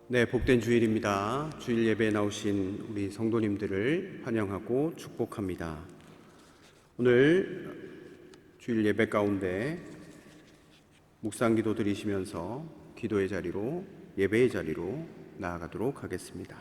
네, 복된 주일입니다. 주일 예배에 나오신 우리 성도님들을 환영하고 축복합니다. 오늘 주일 예배 가운데 묵상기도 드리시면서 기도의 자리로, 예배의 자리로 나아가도록 하겠습니다.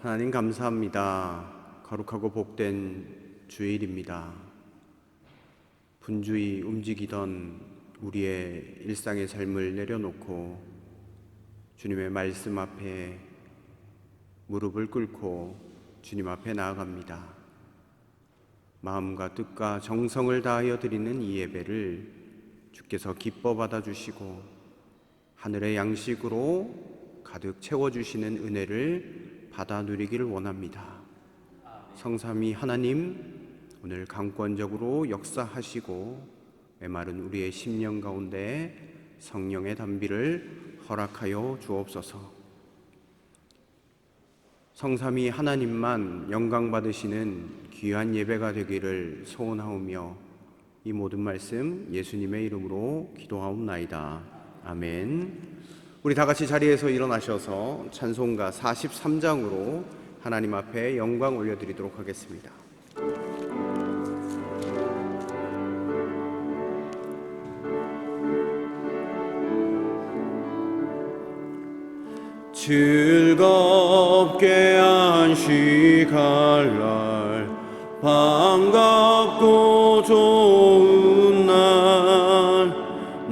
하나님 감사합니다. 거룩하고 복된 주일입니다. 분주히 움직이던 우리의 일상의 삶을 내려놓고 주님의 말씀 앞에 무릎을 꿇고 주님 앞에 나아갑니다. 마음과 뜻과 정성을 다하여 드리는 이 예배를 주께서 기뻐 받아주시고 하늘의 양식으로 가득 채워주시는 은혜를 받아 누리기를 원합니다. 성삼위 하나님, 오늘 강권적으로 역사하시고 메마른 우리의 심령 가운데 성령의 단비를 허락하여 주옵소서. 성삼위 하나님만 영광 받으시는 귀한 예배가 되기를 소원하오며 이 모든 말씀 예수님의 이름으로 기도하옵나이다. 아멘. 우리 다 같이 자리에서 일어나셔서 찬송가 43장으로 하나님 앞에 영광 올려드리도록 하겠습니다. 즐겁게 안식할 날, 반갑고 좋은 날,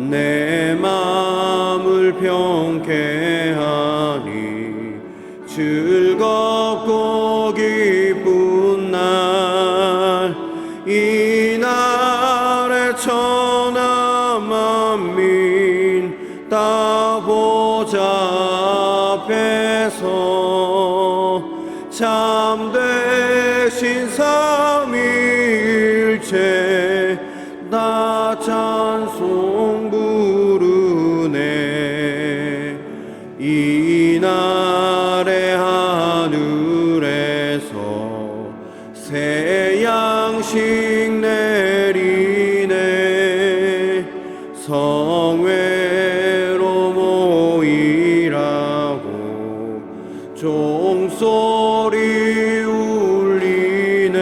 내 마음을 평케 하니 즐겁고 기쁜 날, 이 날에 천하 만민 다 보좌 앞에서 참되신 삼위일체 다 찬송 부르네. 이 날에 하늘에서 새 양식 내리네. 성회로 모이라고 종소리 울리네.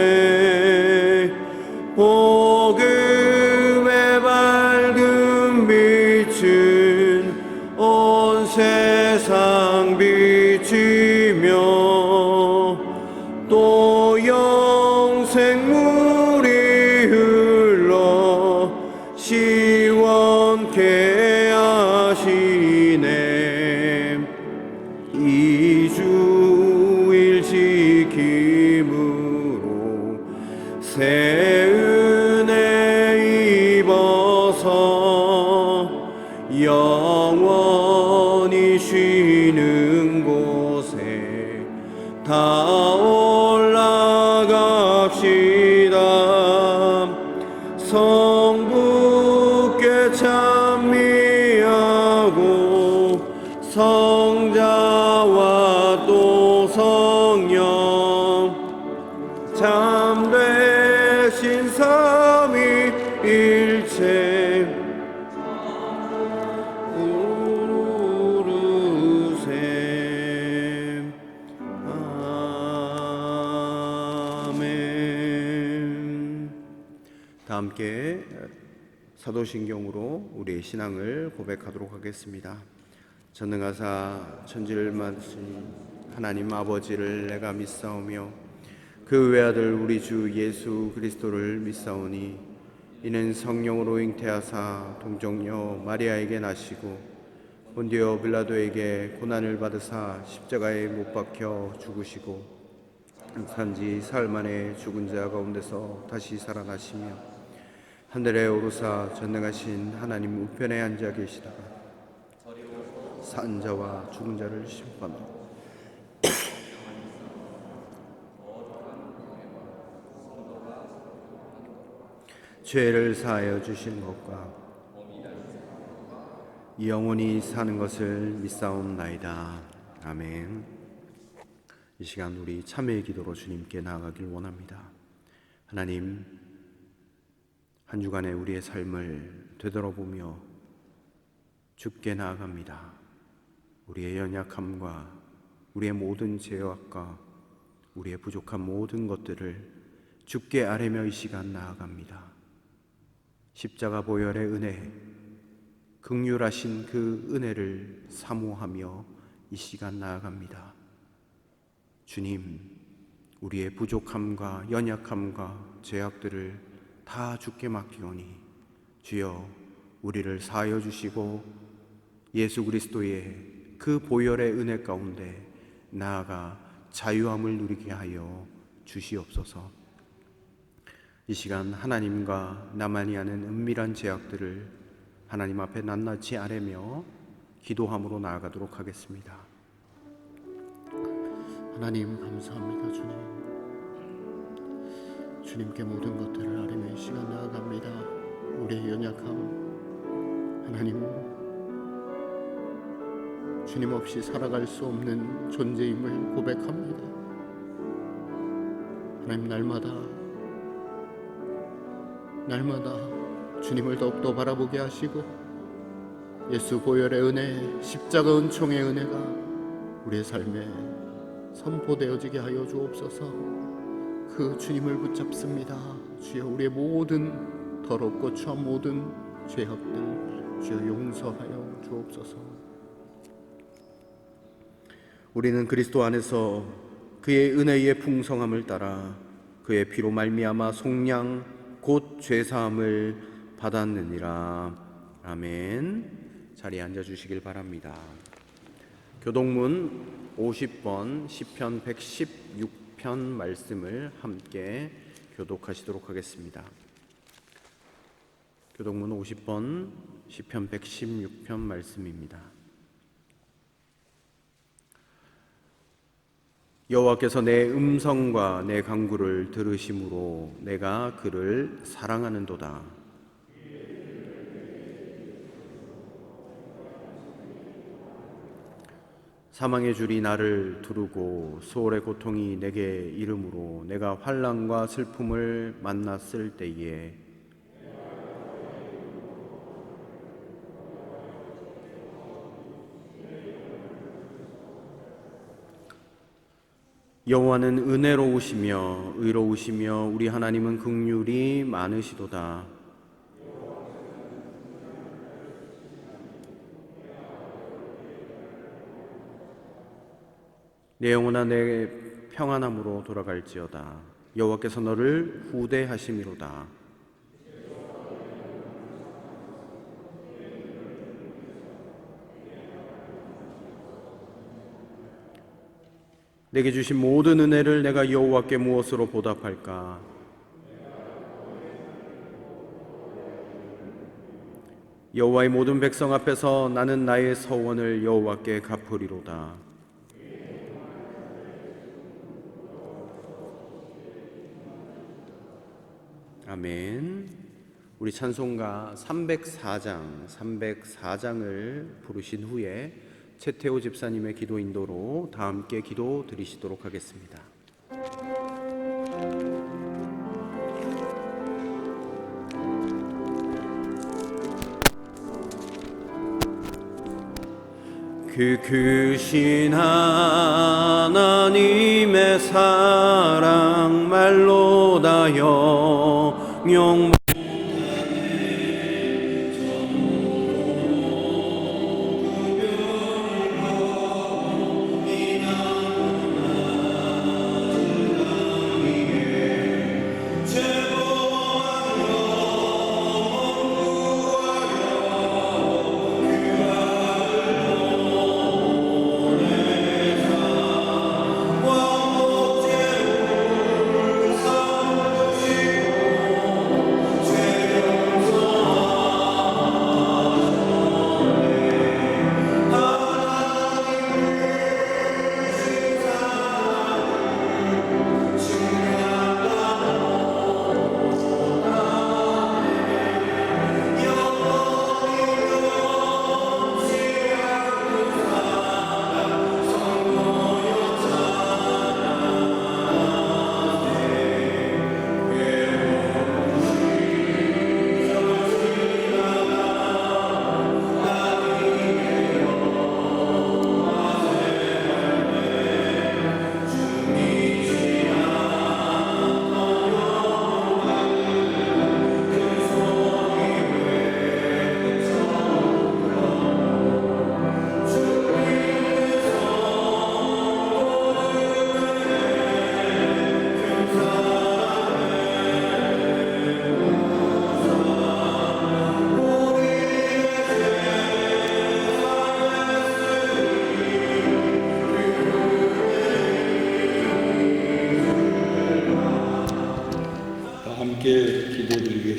복음의 밝은 빛은 온 세상 비치며 또 영생물이 흘러 시원케 하시네. 이 주일 지킴으로 새 은혜 입어서 영원히 쉬는 곳에 다 올라갑시다. 성부께 찬미하고 성자와 또 성령 참되신 삼위일체 부르세. 아멘. 다 함께 사도신경으로 우리의 신앙을 고백하도록 하겠습니다. 전능하사 천지를 만드신 하나님 아버지를 내가 믿사오며 그 외아들 우리 주 예수 그리스도를 믿사오니 이는 성령으로 잉태하사 동정녀 마리아에게 나시고 본디오 빌라도에게 고난을 받으사 십자가에 못 박혀 죽으시고 산지 사흘 만에 죽은 자 가운데서 다시 살아나시며 하늘에 오르사 전능하신 하나님 우편에 앉아 계시다가 산 자와 죽은 자를 심판하고 죄를 사하여 주신 것과 영원히 사는 것을 믿사옵나이다. 아멘. 이 시간 우리 참회의 기도로 주님께 나아가길 원합니다. 하나님, 한 주간의 우리의 삶을 되돌아보며 주께 나아갑니다. 우리의 연약함과 우리의 모든 죄악과 우리의 부족한 모든 것들을 주께 아뢰며 이 시간 나아갑니다. 십자가 보혈의 은혜, 긍휼하신 그 은혜를 사모하며 이 시간 나아갑니다. 주님, 우리의 부족함과 연약함과 죄악들을 다 주께 맡기오니 주여 우리를 사하여 주시고 예수 그리스도의 그 보혈의 은혜 가운데 나아가 자유함을 누리게 하여 주시옵소서. 이 시간 하나님과 나만이 아는 은밀한 죄악들을 하나님 앞에 낱낱이 아뢰며 기도함으로 나아가도록 하겠습니다. 하나님 감사합니다. 주님께 모든 것들을 아뢰며 이 시간 나아갑니다. 우리의 연약함, 하나님, 주님 없이 살아갈 수 없는 존재임을 고백합니다. 하나님, 날마다 주님을 더욱더 바라보게 하시고 예수 보혈의 은혜, 십자가 은총의 은혜가 우리의 삶에 선포되어지게 하여 주옵소서. 그 주님을 붙잡습니다. 주여 우리의 모든 더럽고 추한 모든 죄악들 주여 용서하여 주옵소서. 우리는 그리스도 안에서 그의 은혜의 풍성함을 따라 그의 피로 말미암아 속량 곧 죄사함을 받았느니라. 아멘. 자리에 앉아주시길 바랍니다. 교동문 50번 시편 116편 말씀을 함께 교독하시도록 하겠습니다. 교동문 50번 시편 116편 말씀입니다. 여호와께서 내 음성과 내 간구를 들으심으로 내가 그를 사랑하는도다. 사망의 줄이 나를 두르고 수월의 고통이 내게 이름으로 내가 환난과 슬픔을 만났을 때에 여호와는 은혜로우시며 의로우시며 우리 하나님은 긍휼이 많으시도다. 내 영혼아 내 평안함으로 돌아갈지어다. 여호와께서 너를 후대하심이로다. 내게 주신 모든 은혜를 내가 여호와께 무엇으로 보답할까? 여호와의 모든 백성 앞에서 나는 나의 서원을 여호와께 갚으리로다. 아멘. 우리 찬송가 304장을 부르신 후에 최태호 집사님의 기도 인도로 다 함께 기도 드리시도록 하겠습니다. 그 크신 하나님의 사랑 말로 다 영영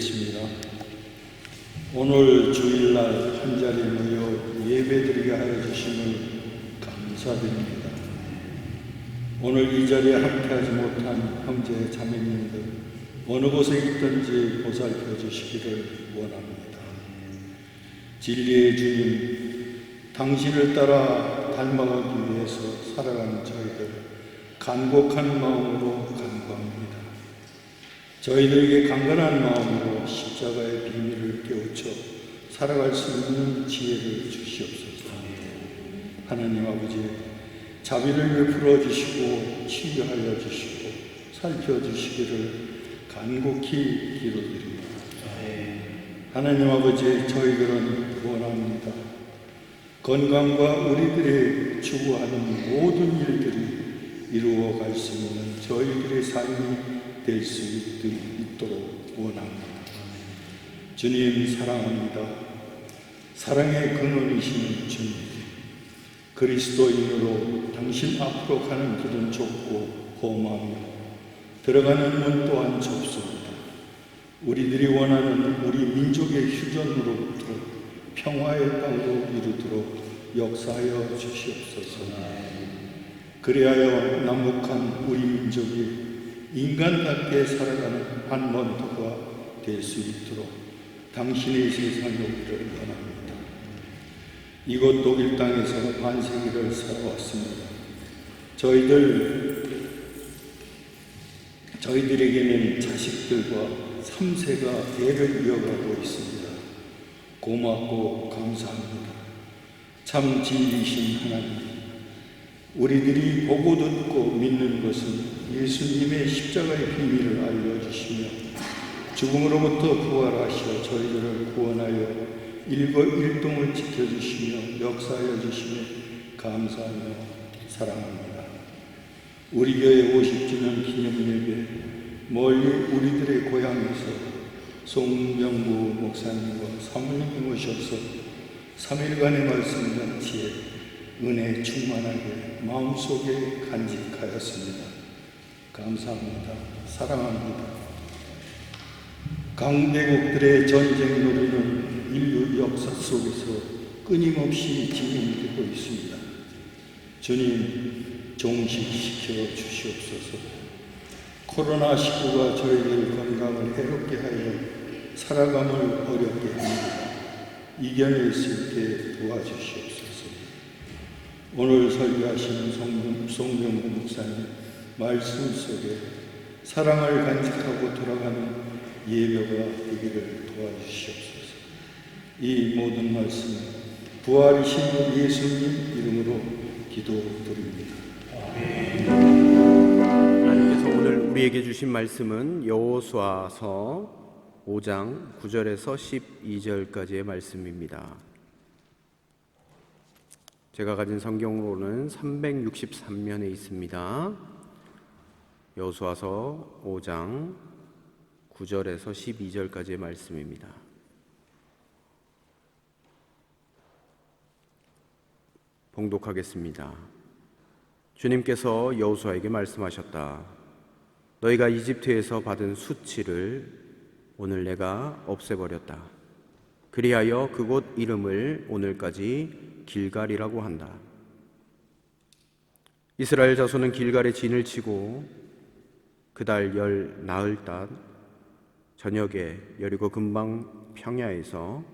기도드리겠습니다. 오늘 주일날 한자리에 모여 예배드리게 하여 주심을 감사드립니다. 오늘 이 자리에 함께하지 못한 형제 자매님들 어느 곳에 있든지 보살펴 주시기를 원합니다. 진리의 주님, 당신을 따라 닮아가기 위해서 살아가는 저희들 간곡한 마음으로 간구합니다. 저희들에게 강건한 마음으로 십자가의 비밀을 깨우쳐 살아갈 수 있는 지혜를 주시옵소서. 하나님 아버지, 자비를 베풀어 주시고 치유하여 주시고 살펴주시기를 간곡히 기도드립니다. 하나님 아버지, 저희들은 원합니다. 건강과 우리들의 추구하는 모든 일들이 이루어갈 수 있는 저희들의 삶이 될 수 있도록 원합니다. 주님 사랑합니다. 사랑의 근원이신 주님, 그리스도인으로 당신 앞으로 가는 길은 좁고 험하며 들어가는 문 또한 좁습니다. 우리들이 원하는 우리 민족의 휴전으로부터 평화의 땅으로 이르도록 역사하여 주시옵소서. 그리하여 남북한 우리 민족이 인간답게 살아가는 한 번도가 될 수 있도록 당신의 세상에 오기를 원합니다. 이곳 독일 땅에서 반세기를 살아왔습니다. 저희들에게는 자식들과 3세가 대를 이어가고 있습니다. 고맙고 감사합니다. 참 진리신 하나님, 우리들이 보고 듣고 믿는 것은 예수님의 십자가의 비밀을 알려주시며 죽음으로부터 부활하시어 저희들을 구원하여 일거일동을 지켜주시며 역사하여 주시며 감사하며 사랑합니다. 우리 교회 50주년 기념예배 멀리 우리들의 고향에서 송명구 목사님과 사모님이 오셔서 3일간의 말씀 잔치에 은혜 충만하게 마음속에 간직하였습니다. 감사합니다. 사랑합니다. 강대국들의 전쟁 놀이는 인류 역사 속에서 끊임없이 진행되고 있습니다. 주님, 종식시켜 주시옵소서. 코로나19가 저희들 건강을 해롭게 하여 살아감을 어렵게 합니다. 이겨낼 수 있게 도와주시옵소서. 오늘 설교하시는 송명구 목사님 말씀 속에 사랑을 간직하고 돌아가는 예배가 되기를 도와주시옵소서. 이 모든 말씀 부활이신 예수님 이름으로 기도드립니다. 하나님께서 오늘 우리에게 주신 말씀은 여호수아서 5장 9절에서 12절까지의 말씀입니다. 제가 가진 성경으로는 363면에 있습니다. 여호수아서 5장 9절에서 12절까지의 말씀입니다. 봉독하겠습니다. 주님께서 여호수아에게 말씀하셨다. 너희가 이집트에서 받은 수치를 오늘 내가 없애버렸다. 그리하여 그곳 이름을 오늘까지 길갈이라고 한다. 이스라엘 자손은 길갈에 진을 치고 그달 열 나흘 단 저녁에 여리고 근방 평야에서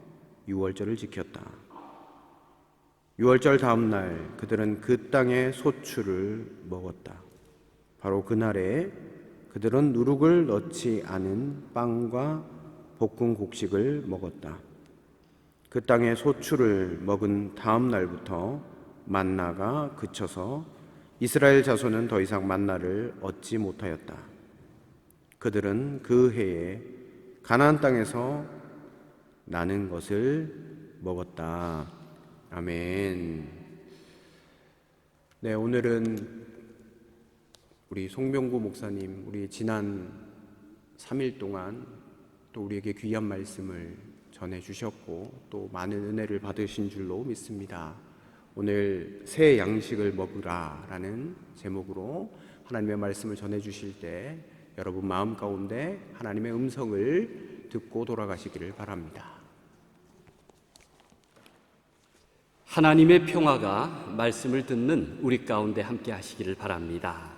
유월절을 지켰다. 유월절 다음 날 그들은 그 땅의 소출을 먹었다. 바로 그날에 그들은 누룩을 넣지 않은 빵과 볶은 곡식을 먹었다. 그 땅의 소출을 먹은 다음 날부터 만나가 그쳐서 이스라엘 자손은 더 이상 만나를 얻지 못하였다. 그들은 그 해에 가나안 땅에서 나는 것을 먹었다. 아멘. 네, 오늘은 우리 송명구 목사님, 우리 지난 3일 동안 또 우리에게 귀한 말씀을 전해주셨고 또 많은 은혜를 받으신 줄로 믿습니다. 오늘 새 양식을 먹으라 라는 제목으로 하나님의 말씀을 전해주실 때 여러분 마음 가운데 하나님의 음성을 듣고 돌아가시기를 바랍니다. 하나님의 평화가 말씀을 듣는 우리 가운데 함께 하시기를 바랍니다.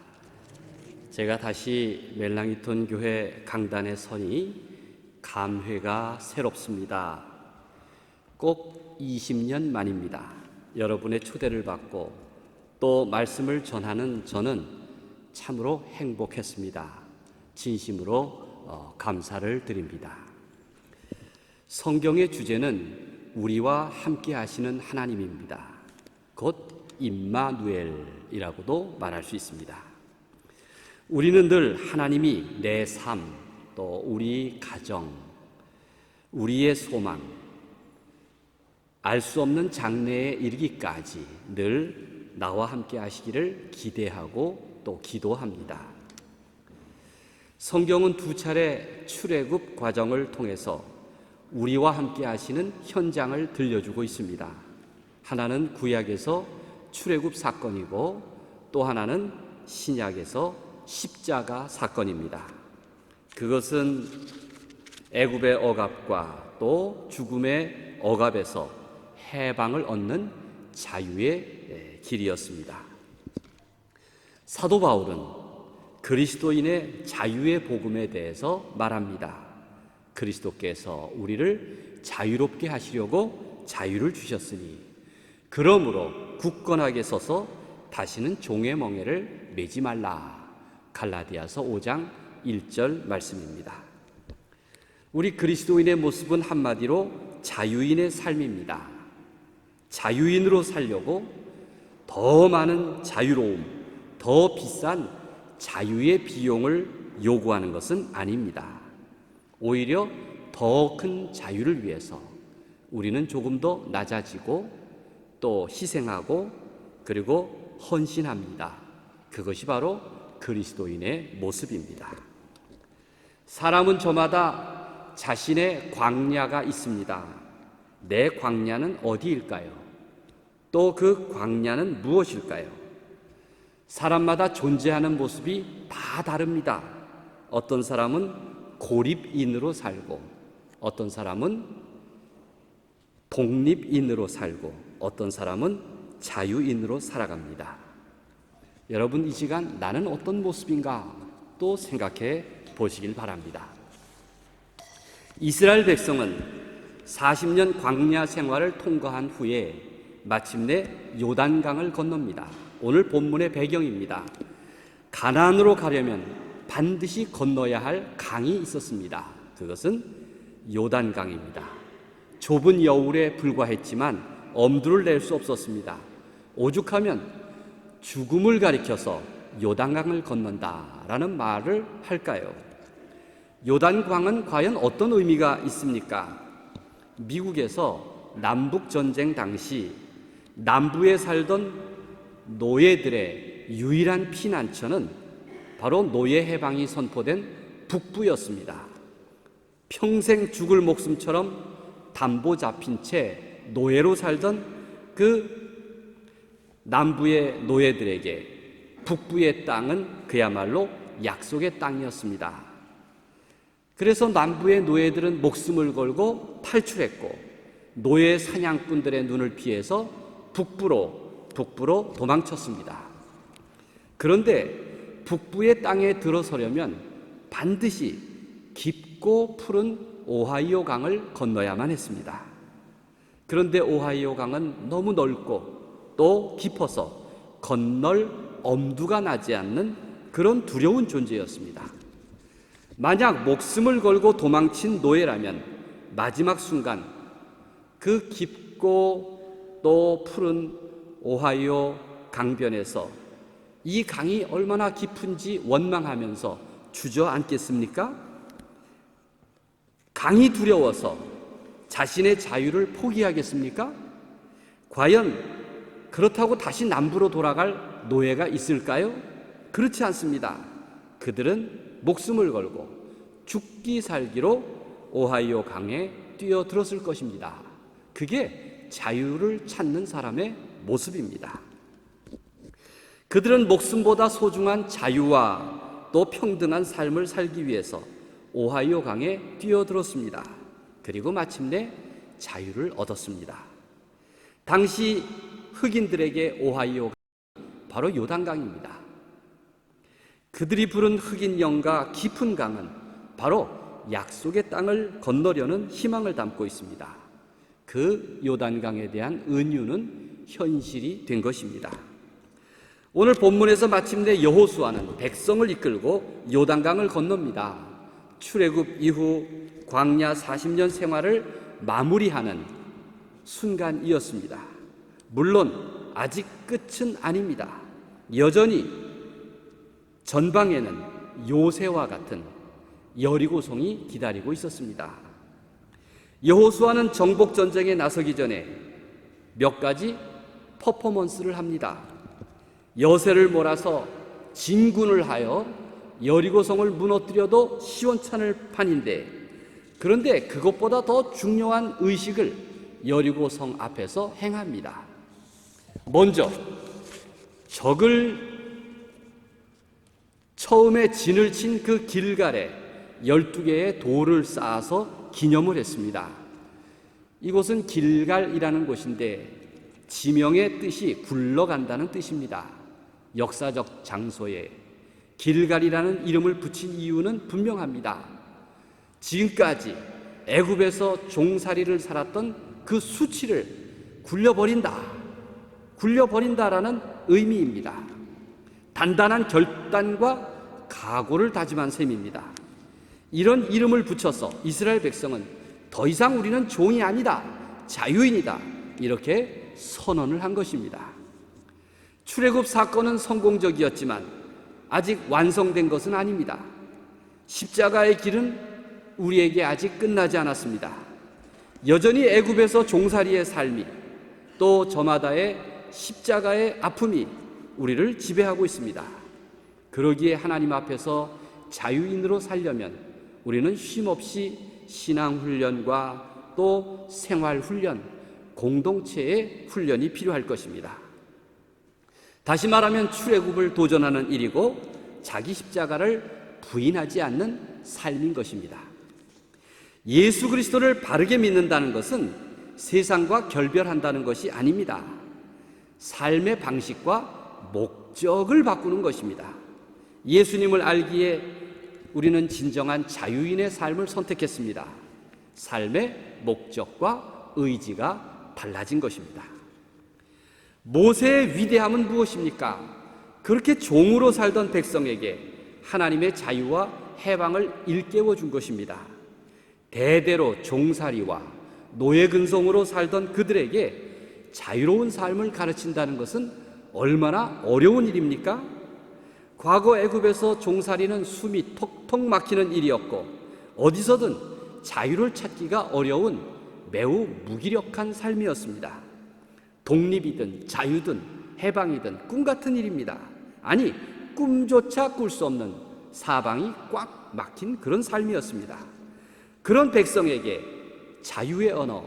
제가 다시 멜랑이톤 교회 강단에 서니 감회가 새롭습니다. 꼭 20년 만입니다. 여러분의 초대를 받고 또 말씀을 전하는 저는 참으로 행복했습니다. 진심으로 감사를 드립니다. 성경의 주제는 우리와 함께 하시는 하나님입니다. 곧 임마누엘이라고도 말할 수 있습니다. 우리는 늘 하나님이 내 삶, 또 우리 가정, 우리의 소망, 알 수 없는 장래에 이르기까지 늘 나와 함께 하시기를 기대하고 또 기도합니다. 성경은 두 차례 출애굽 과정을 통해서 우리와 함께 하시는 현장을 들려주고 있습니다. 하나는 구약에서 출애굽 사건이고 또 하나는 신약에서 십자가 사건입니다. 그것은 애굽의 억압과 또 죽음의 억압에서 해방을 얻는 자유의 길이었습니다. 사도 바울은 그리스도인의 자유의 복음에 대해서 말합니다. 그리스도께서 우리를 자유롭게 하시려고 자유를 주셨으니 그러므로 굳건하게 서서 다시는 종의 멍에를 매지 말라. 갈라디아서 5장 1절 말씀입니다. 우리 그리스도인의 모습은 한마디로 자유인의 삶입니다. 자유인으로 살려고 더 많은 자유로움, 더 비싼 자유의 비용을 요구하는 것은 아닙니다. 오히려 더 큰 자유를 위해서 우리는 조금 더 낮아지고 또 희생하고 그리고 헌신합니다. 그것이 바로 그리스도인의 모습입니다. 사람은 저마다 자신의 광야가 있습니다. 내 광야는 어디일까요? 또 그 광야는 무엇일까요? 사람마다 존재하는 모습이 다 다릅니다. 어떤 사람은 고립인으로 살고 어떤 사람은 독립인으로 살고 어떤 사람은 자유인으로 살아갑니다. 여러분, 이 시간 나는 어떤 모습인가 또 생각해 보시길 바랍니다. 이스라엘 백성은 40년 광야 생활을 통과한 후에 마침내 요단강을 건넙니다. 오늘 본문의 배경입니다. 가나안으로 가려면 반드시 건너야 할 강이 있었습니다. 그것은 요단강입니다. 좁은 여울에 불과했지만 엄두를 낼 수 없었습니다. 오죽하면 죽음을 가리켜서 요단강을 건넌다라는 말을 할까요? 요단강은 과연 어떤 의미가 있습니까? 미국에서 남북전쟁 당시 남부에 살던 노예들의 유일한 피난처는 바로 노예 해방이 선포된 북부였습니다. 평생 죽을 목숨처럼 담보 잡힌 채 노예로 살던 그 남부의 노예들에게 북부의 땅은 그야말로 약속의 땅이었습니다. 그래서 남부의 노예들은 목숨을 걸고 탈출했고 노예 사냥꾼들의 눈을 피해서 북부로 도망쳤습니다. 그런데 북부의 땅에 들어서려면 반드시 깊고 푸른 오하이오 강을 건너야만 했습니다. 그런데 오하이오 강은 너무 넓고 또 깊어서 건널 엄두가 나지 않는 그런 두려운 존재였습니다. 만약 목숨을 걸고 도망친 노예라면 마지막 순간 그 깊고 또 푸른 오하이오 강변에서 이 강이 얼마나 깊은지 원망하면서 주저앉겠습니까? 강이 두려워서 자신의 자유를 포기하겠습니까? 과연 그렇다고 다시 남부로 돌아갈 노예가 있을까요? 그렇지 않습니다. 그들은 목숨을 걸고 죽기 살기로 오하이오 강에 뛰어들었을 것입니다. 그게 자유를 찾는 사람의 모습입니다. 그들은 목숨보다 소중한 자유와 또 평등한 삶을 살기 위해서 오하이오 강에 뛰어들었습니다. 그리고 마침내 자유를 얻었습니다. 당시 흑인들에게 오하이오가 바로 요단강입니다. 그들이 부른 흑인 영가 깊은 강은 바로 약속의 땅을 건너려는 희망을 담고 있습니다. 그 요단강에 대한 은유는 현실이 된 것입니다. 오늘 본문에서 마침내 여호수아는 백성을 이끌고 요단강을 건넙니다. 출애굽 이후 광야 40년 생활을 마무리하는 순간이었습니다. 물론 아직 끝은 아닙니다. 여전히 전방에는 요새와 같은 여리고성이 기다리고 있었습니다. 여호수아는 정복 전쟁에 나서기 전에 몇 가지 퍼포먼스를 합니다. 여세를 몰아서 진군을 하여 여리고성을 무너뜨려도 시원찮을 판인데, 그런데 그것보다 더 중요한 의식을 여리고성 앞에서 행합니다. 먼저 적을 처음에 진을 친 그 길갈에 12개의 돌을 쌓아서 기념을 했습니다. 이곳은 길갈이라는 곳인데 지명의 뜻이 굴러간다는 뜻입니다. 역사적 장소에 길갈이라는 이름을 붙인 이유는 분명합니다. 지금까지 애굽에서 종살이를 살았던 그 수치를 굴려버린다라는 의미입니다. 단단한 결단과 각오를 다짐한 셈입니다. 이런 이름을 붙여서 이스라엘 백성은 더 이상 우리는 종이 아니다, 자유인이다, 이렇게 선언을 한 것입니다. 출애굽 사건은 성공적이었지만 아직 완성된 것은 아닙니다. 십자가의 길은 우리에게 아직 끝나지 않았습니다. 여전히 애굽에서 종살이의 삶이, 또 저마다의 십자가의 아픔이 우리를 지배하고 있습니다. 그러기에 하나님 앞에서 자유인으로 살려면 우리는 쉼없이 신앙훈련과 또 생활훈련, 공동체의 훈련이 필요할 것입니다. 다시 말하면 출애굽을 도전하는 일이고 자기 십자가를 부인하지 않는 삶인 것입니다. 예수 그리스도를 바르게 믿는다는 것은 세상과 결별한다는 것이 아닙니다. 삶의 방식과 목적을 바꾸는 것입니다. 예수님을 알기에 우리는 진정한 자유인의 삶을 선택했습니다. 삶의 목적과 의지가 달라진 것입니다. 모세의 위대함은 무엇입니까? 그렇게 종으로 살던 백성에게 하나님의 자유와 해방을 일깨워 준 것입니다. 대대로 종살이와 노예 근성으로 살던 그들에게 자유로운 삶을 가르친다는 것은 얼마나 어려운 일입니까? 과거 애굽에서 종살이는 숨이 턱턱 막히는 일이었고 어디서든 자유를 찾기가 어려운 매우 무기력한 삶이었습니다. 독립이든 자유든 해방이든 꿈 같은 일입니다. 아니, 꿈조차 꿀 수 없는 사방이 꽉 막힌 그런 삶이었습니다. 그런 백성에게 자유의 언어,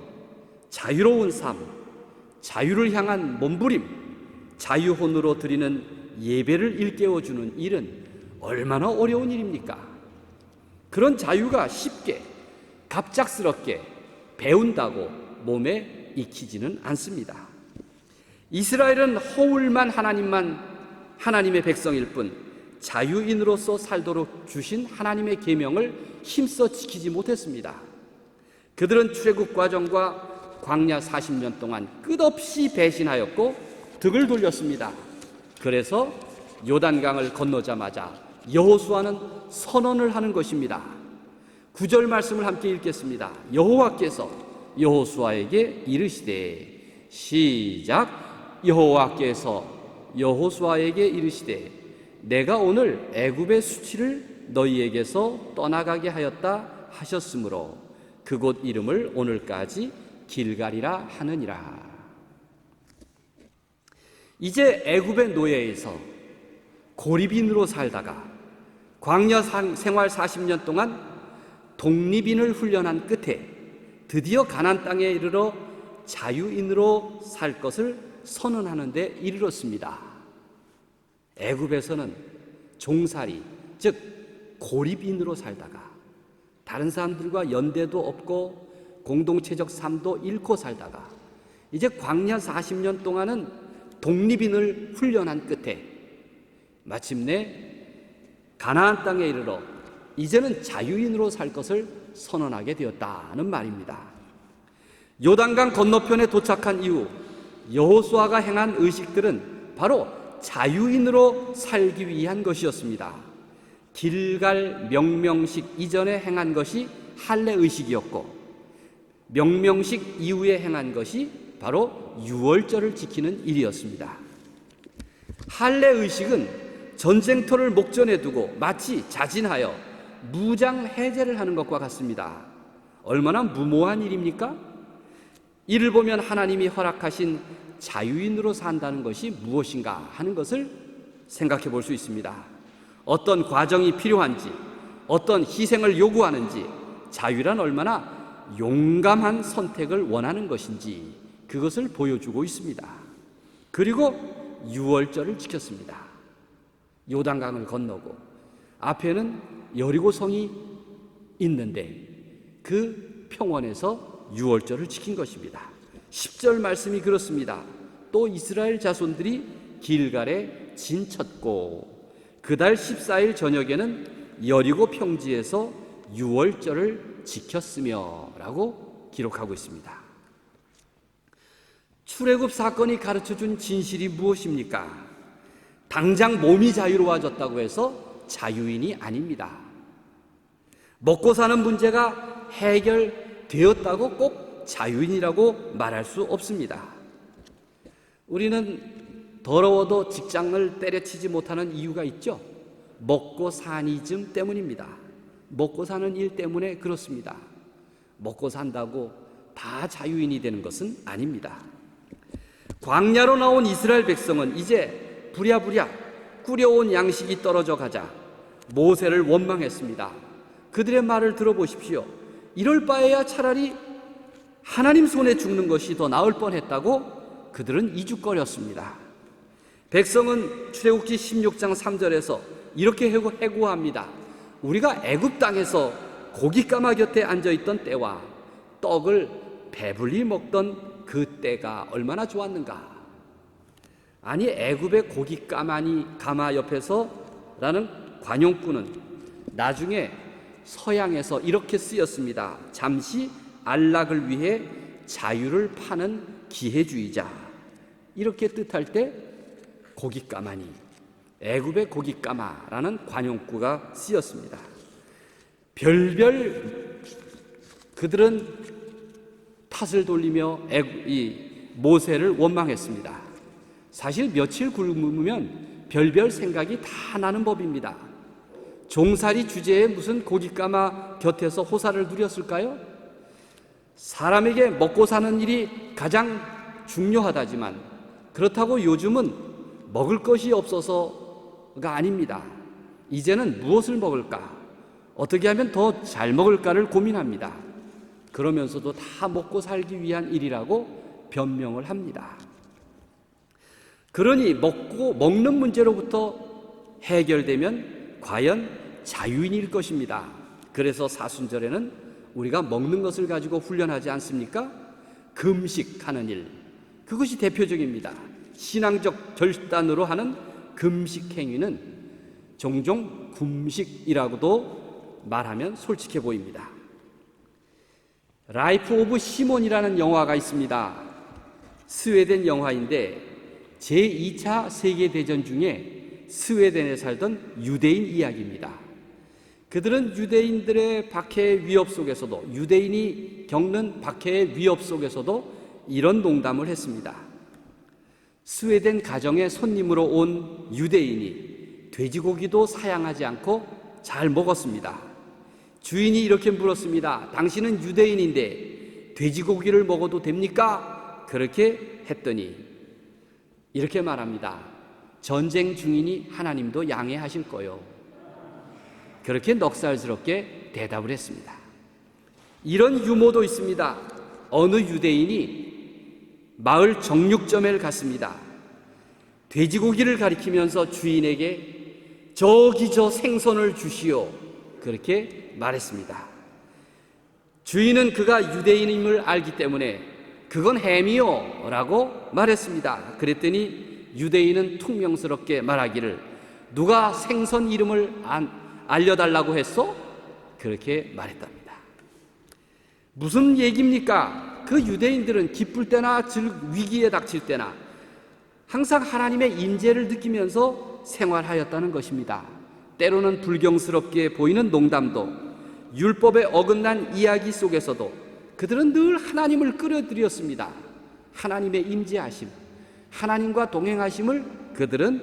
자유로운 삶, 자유를 향한 몸부림, 자유혼으로 드리는 예배를 일깨워주는 일은 얼마나 어려운 일입니까? 그런 자유가 쉽게, 갑작스럽게 배운다고 몸에 익히지는 않습니다. 이스라엘은 허울만 하나님의 백성일 뿐 자유인으로서 살도록 주신 하나님의 계명을 힘써 지키지 못했습니다. 그들은 출애굽 과정과 광야 40년 동안 끝없이 배신하였고 득을 돌렸습니다. 그래서 요단강을 건너자마자 여호수아는 선언을 하는 것입니다. 9절 말씀을 함께 읽겠습니다. 여호와께서 여호수아에게 이르시되, 시작. 여호와께서 여호수아에게 이르시되, 내가 오늘 애굽의 수치를 너희에게서 떠나가게 하였다 하셨으므로 그곳 이름을 오늘까지 길갈이라 하느니라. 이제 애굽의 노예에서 고립인으로 살다가 광야 생활 40년 동안 독립인을 훈련한 끝에 드디어 가나안 땅에 이르러 자유인으로 살 것을 선언하는 데 이르렀습니다. 애굽에서는 종살이, 즉 고립인으로 살다가 다른 사람들과 연대도 없고 공동체적 삶도 잃고 살다가 이제 광야 40년 동안은 독립인을 훈련한 끝에 마침내 가나안 땅에 이르러 이제는 자유인으로 살 것을 선언하게 되었다는 말입니다. 요단강 건너편에 도착한 이후 여호수아가 행한 의식들은 바로 자유인으로 살기 위한 것이었습니다. 길갈 명명식 이전에 행한 것이 할례 의식이었고 명명식 이후에 행한 것이 바로 유월절을 지키는 일이었습니다. 할례 의식은 전쟁터를 목전에 두고 마치 자진하여 무장 해제를 하는 것과 같습니다. 얼마나 무모한 일입니까? 이를 보면 하나님이 허락하신 자유인으로 산다는 것이 무엇인가 하는 것을 생각해 볼 수 있습니다. 어떤 과정이 필요한지, 어떤 희생을 요구하는지, 자유란 얼마나 용감한 선택을 원하는 것인지 그것을 보여주고 있습니다. 그리고 유월절을 지켰습니다. 요단강을 건너고 앞에는 여리고성이 있는데 그 평원에서 유월절을 지킨 것입니다. 10절 말씀이 그렇습니다. 또 이스라엘 자손들이 길갈에 진쳤고 그달 14일 저녁에는 여리고 평지에서 유월절을 지켰으며 라고 기록하고 있습니다. 출애굽 사건이 가르쳐준 진실이 무엇입니까? 당장 몸이 자유로워졌다고 해서 자유인이 아닙니다. 먹고 사는 문제가 해결되었다고 꼭 자유인이라고 말할 수 없습니다. 우리는 더러워도 직장을 때려치지 못하는 이유가 있죠. 먹고 사니즘 때문입니다. 먹고 사는 일 때문에 그렇습니다. 먹고 산다고 다 자유인이 되는 것은 아닙니다. 광야로 나온 이스라엘 백성은 이제 부랴부랴 꾸려온 양식이 떨어져 가자 모세를 원망했습니다. 그들의 말을 들어보십시오. 이럴 바에야 차라리 하나님 손에 죽는 것이 더 나을 뻔했다고 그들은 이죽거렸습니다. 백성은 출애굽기 16장 3절에서 이렇게 해고합니다. 우리가 애굽 땅에서 고깃가마 곁에 앉아있던 때와 떡을 배불리 먹던 그 때가 얼마나 좋았는가. 아니 애굽의 고깃가마 옆에서라는 관용구는 나중에 서양에서 이렇게 쓰였습니다. 잠시 안락을 위해 자유를 파는 기회주의자, 이렇게 뜻할 때 고깃가마니 애굽의 고깃가마라는 관용구가 쓰였습니다. 별별 그들은 탓을 돌리며 모세를 원망했습니다. 사실 며칠 굶으면 별별 생각이 다 나는 법입니다. 종살이 주제에 무슨 고깃가마 곁에서 호사를 누렸을까요? 사람에게 먹고 사는 일이 가장 중요하다지만 그렇다고 요즘은 먹을 것이 없어서가 아닙니다. 이제는 무엇을 먹을까? 어떻게 하면 더 잘 먹을까를 고민합니다. 그러면서도 다 먹고 살기 위한 일이라고 변명을 합니다. 그러니 먹는 문제로부터 해결되면 과연 자유인일 것입니다. 그래서 사순절에는 우리가 먹는 것을 가지고 훈련하지 않습니까? 금식하는 일, 그것이 대표적입니다. 신앙적 결단으로 하는 금식 행위는 종종 금식이라고도 말하면 솔직해 보입니다. 라이프 오브 시몬이라는 영화가 있습니다. 스웨덴 영화인데 제2차 세계대전 중에 스웨덴에 살던 유대인 이야기입니다. 그들은 유대인들의 박해의 위협 속에서도, 유대인이 겪는 박해의 위협 속에서도 이런 농담을 했습니다. 스웨덴 가정에 손님으로 온 유대인이 돼지고기도 사양하지 않고 잘 먹었습니다. 주인이 이렇게 물었습니다. 당신은 유대인인데 돼지고기를 먹어도 됩니까? 그렇게 했더니 이렇게 말합니다. 전쟁 중이니 하나님도 양해하실 거요. 그렇게 넉살스럽게 대답을 했습니다. 이런 유머도 있습니다. 어느 유대인이 마을 정육점에 갔습니다. 돼지고기를 가리키면서 주인에게 저기 저 생선을 주시오, 그렇게 말했습니다. 주인은 그가 유대인임을 알기 때문에 그건 햄이요 라고 말했습니다. 그랬더니 유대인은 퉁명스럽게 말하기를 누가 생선 이름을 알려달라고 했어? 그렇게 말했답니다. 무슨 얘기입니까? 그 유대인들은 기쁠 때나 위기에 닥칠 때나 항상 하나님의 임재를 느끼면서 생활하였다는 것입니다. 때로는 불경스럽게 보이는 농담도, 율법에 어긋난 이야기 속에서도 그들은 늘 하나님을 끌어들였습니다. 하나님의 임재하심, 하나님과 동행하심을 그들은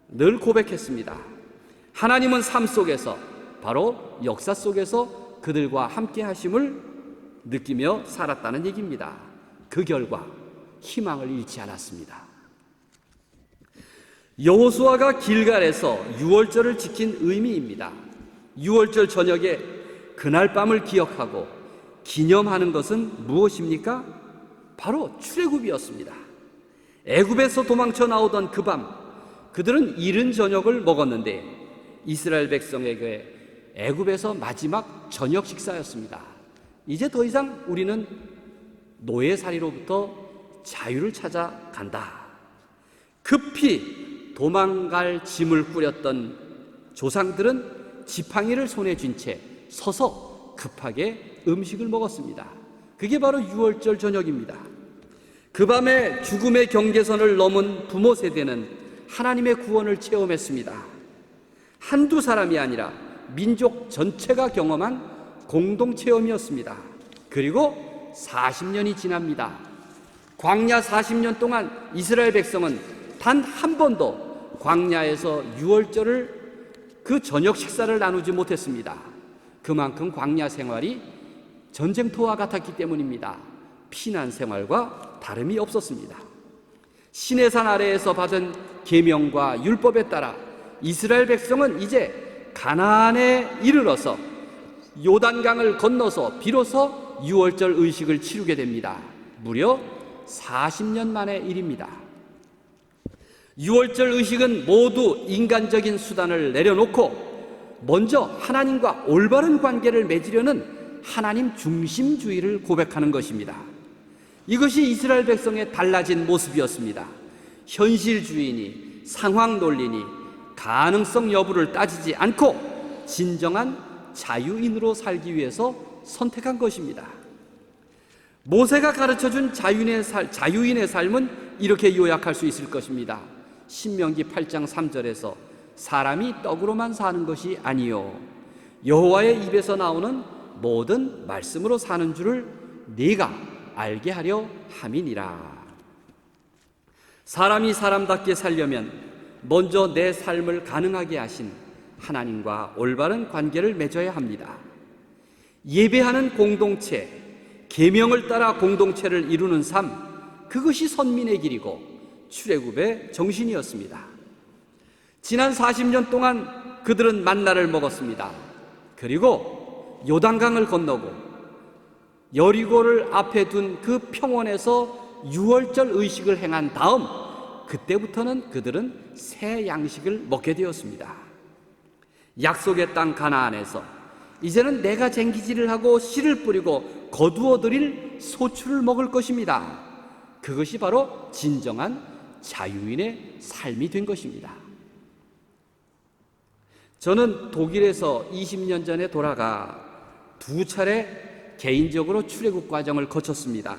늘 고백했습니다. 하나님은 삶 속에서, 바로 역사 속에서 그들과 함께 하심을 느끼며 살았다는 얘기입니다. 그 결과 희망을 잃지 않았습니다. 여호수아가 길갈에서 유월절을 지킨 의미입니다. 유월절 저녁에 그날 밤을 기억하고 기념하는 것은 무엇입니까? 바로 출애굽이었습니다. 애굽에서 도망쳐 나오던 그 밤, 그들은 이른 저녁을 먹었는데 이스라엘 백성에게 애굽에서 마지막 저녁 식사였습니다. 이제 더 이상 우리는 노예살이로부터 자유를 찾아간다. 급히 도망갈 짐을 꾸렸던 조상들은 지팡이를 손에 쥔 채 서서 급하게 음식을 먹었습니다. 그게 바로 유월절 저녁입니다. 그 밤에 죽음의 경계선을 넘은 부모 세대는 하나님의 구원을 체험했습니다. 한두 사람이 아니라 민족 전체가 경험한 공동 체험이었습니다. 그리고 40년이 지납니다. 광야 40년 동안 이스라엘 백성은 단 한 번도 광야에서 유월절을 그 저녁 식사를 나누지 못했습니다. 그만큼 광야 생활이 전쟁터와 같았기 때문입니다. 피난 생활과 다름이 없었습니다. 시내산 아래에서 받은 계명과 율법에 따라 이스라엘 백성은 이제 가나안에 이르러서 요단강을 건너서 비로소 유월절 의식을 치르게 됩니다. 무려 40년 만의 일입니다. 유월절 의식은 모두 인간적인 수단을 내려놓고 먼저 하나님과 올바른 관계를 맺으려는 하나님 중심주의를 고백하는 것입니다. 이것이 이스라엘 백성의 달라진 모습이었습니다. 현실주의니 상황 논리니 가능성 여부를 따지지 않고 진정한 자유인으로 살기 위해서 선택한 것입니다. 모세가 가르쳐준 자유인의 삶은 이렇게 요약할 수 있을 것입니다. 신명기 8장 3절에서 사람이 떡으로만 사는 것이 아니요 여호와의 입에서 나오는 모든 말씀으로 사는 줄을 네가 알게 하려 함이니라. 사람이 사람답게 살려면 먼저 내 삶을 가능하게 하신 하나님과 올바른 관계를 맺어야 합니다. 예배하는 공동체, 계명을 따라 공동체를 이루는 삶, 그것이 선민의 길이고 출애굽의 정신이었습니다. 지난 40년 동안 그들은 만나를 먹었습니다. 그리고 요단강을 건너고 여리고를 앞에 둔 그 평원에서 유월절 의식을 행한 다음 그때부터는 그들은 새 양식을 먹게 되었습니다. 약속의 땅 가나안에서 이제는 내가 쟁기질을 하고 씨를 뿌리고 거두어 들일 소출을 먹을 것입니다. 그것이 바로 진정한 자유인의 삶이 된 것입니다. 저는 독일에서 20년 전에 돌아가 2차례 개인적으로 출애굽 과정을 거쳤습니다.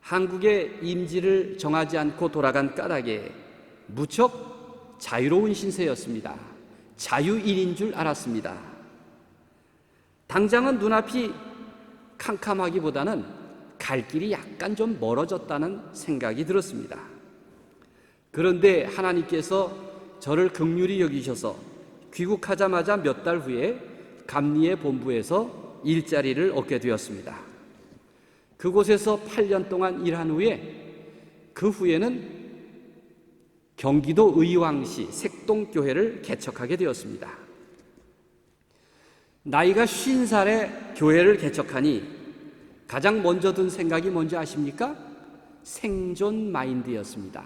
한국의 임지를 정하지 않고 돌아간 까닭에 무척 자유로운 신세였습니다. 자유인인 줄 알았습니다. 당장은 눈앞이 캄캄하기보다는 갈 길이 약간 좀 멀어졌다는 생각이 들었습니다. 그런데 하나님께서 저를 긍휼히 여기셔서 귀국하자마자 몇 달 후에 감리의 본부에서 일자리를 얻게 되었습니다. 그곳에서 8년 동안 일한 후에 그 후에는 경기도 의왕시 색동교회를 개척하게 되었습니다. 나이가 50살에 교회를 개척하니 가장 먼저 든 생각이 뭔지 아십니까? 생존 마인드였습니다.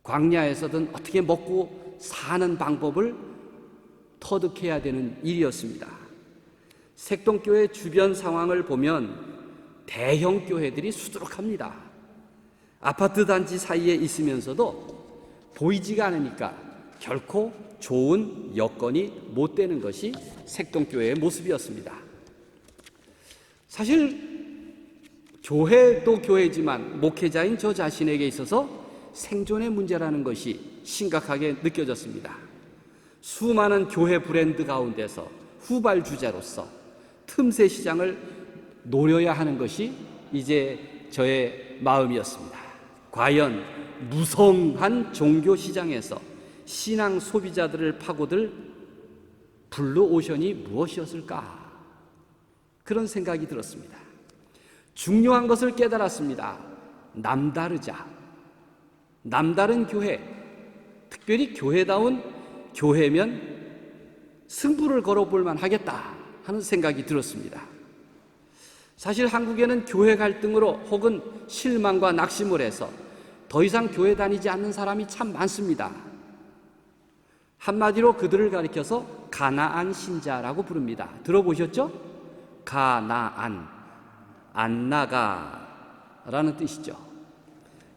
광야에서든 어떻게 먹고 사는 방법을 터득해야 되는 일이었습니다. 색동교회 주변 상황을 보면 대형 교회들이 수두룩합니다. 아파트 단지 사이에 있으면서도 보이지가 않으니까 결코 좋은 여건이 못 되는 것이 색동교회의 모습이었습니다. 사실 교회도 교회지만 목회자인 저 자신에게 있어서 생존의 문제라는 것이 심각하게 느껴졌습니다. 수많은 교회 브랜드 가운데서 후발주자로서 틈새 시장을 노려야 하는 것이 이제 저의 마음이었습니다. 과연 무성한 종교 시장에서 신앙 소비자들을 파고들 블루오션이 무엇이었을까? 그런 생각이 들었습니다. 중요한 것을 깨달았습니다. 남다르자. 남다른 교회, 특별히 교회다운 교회면 승부를 걸어볼 만하겠다 하는 생각이 들었습니다. 사실 한국에는 교회 갈등으로 혹은 실망과 낙심을 해서 더 이상 교회 다니지 않는 사람이 참 많습니다. 한마디로 그들을 가리켜서 가나안 신자라고 부릅니다. 들어보셨죠? 가나안, 안 나가라는 뜻이죠.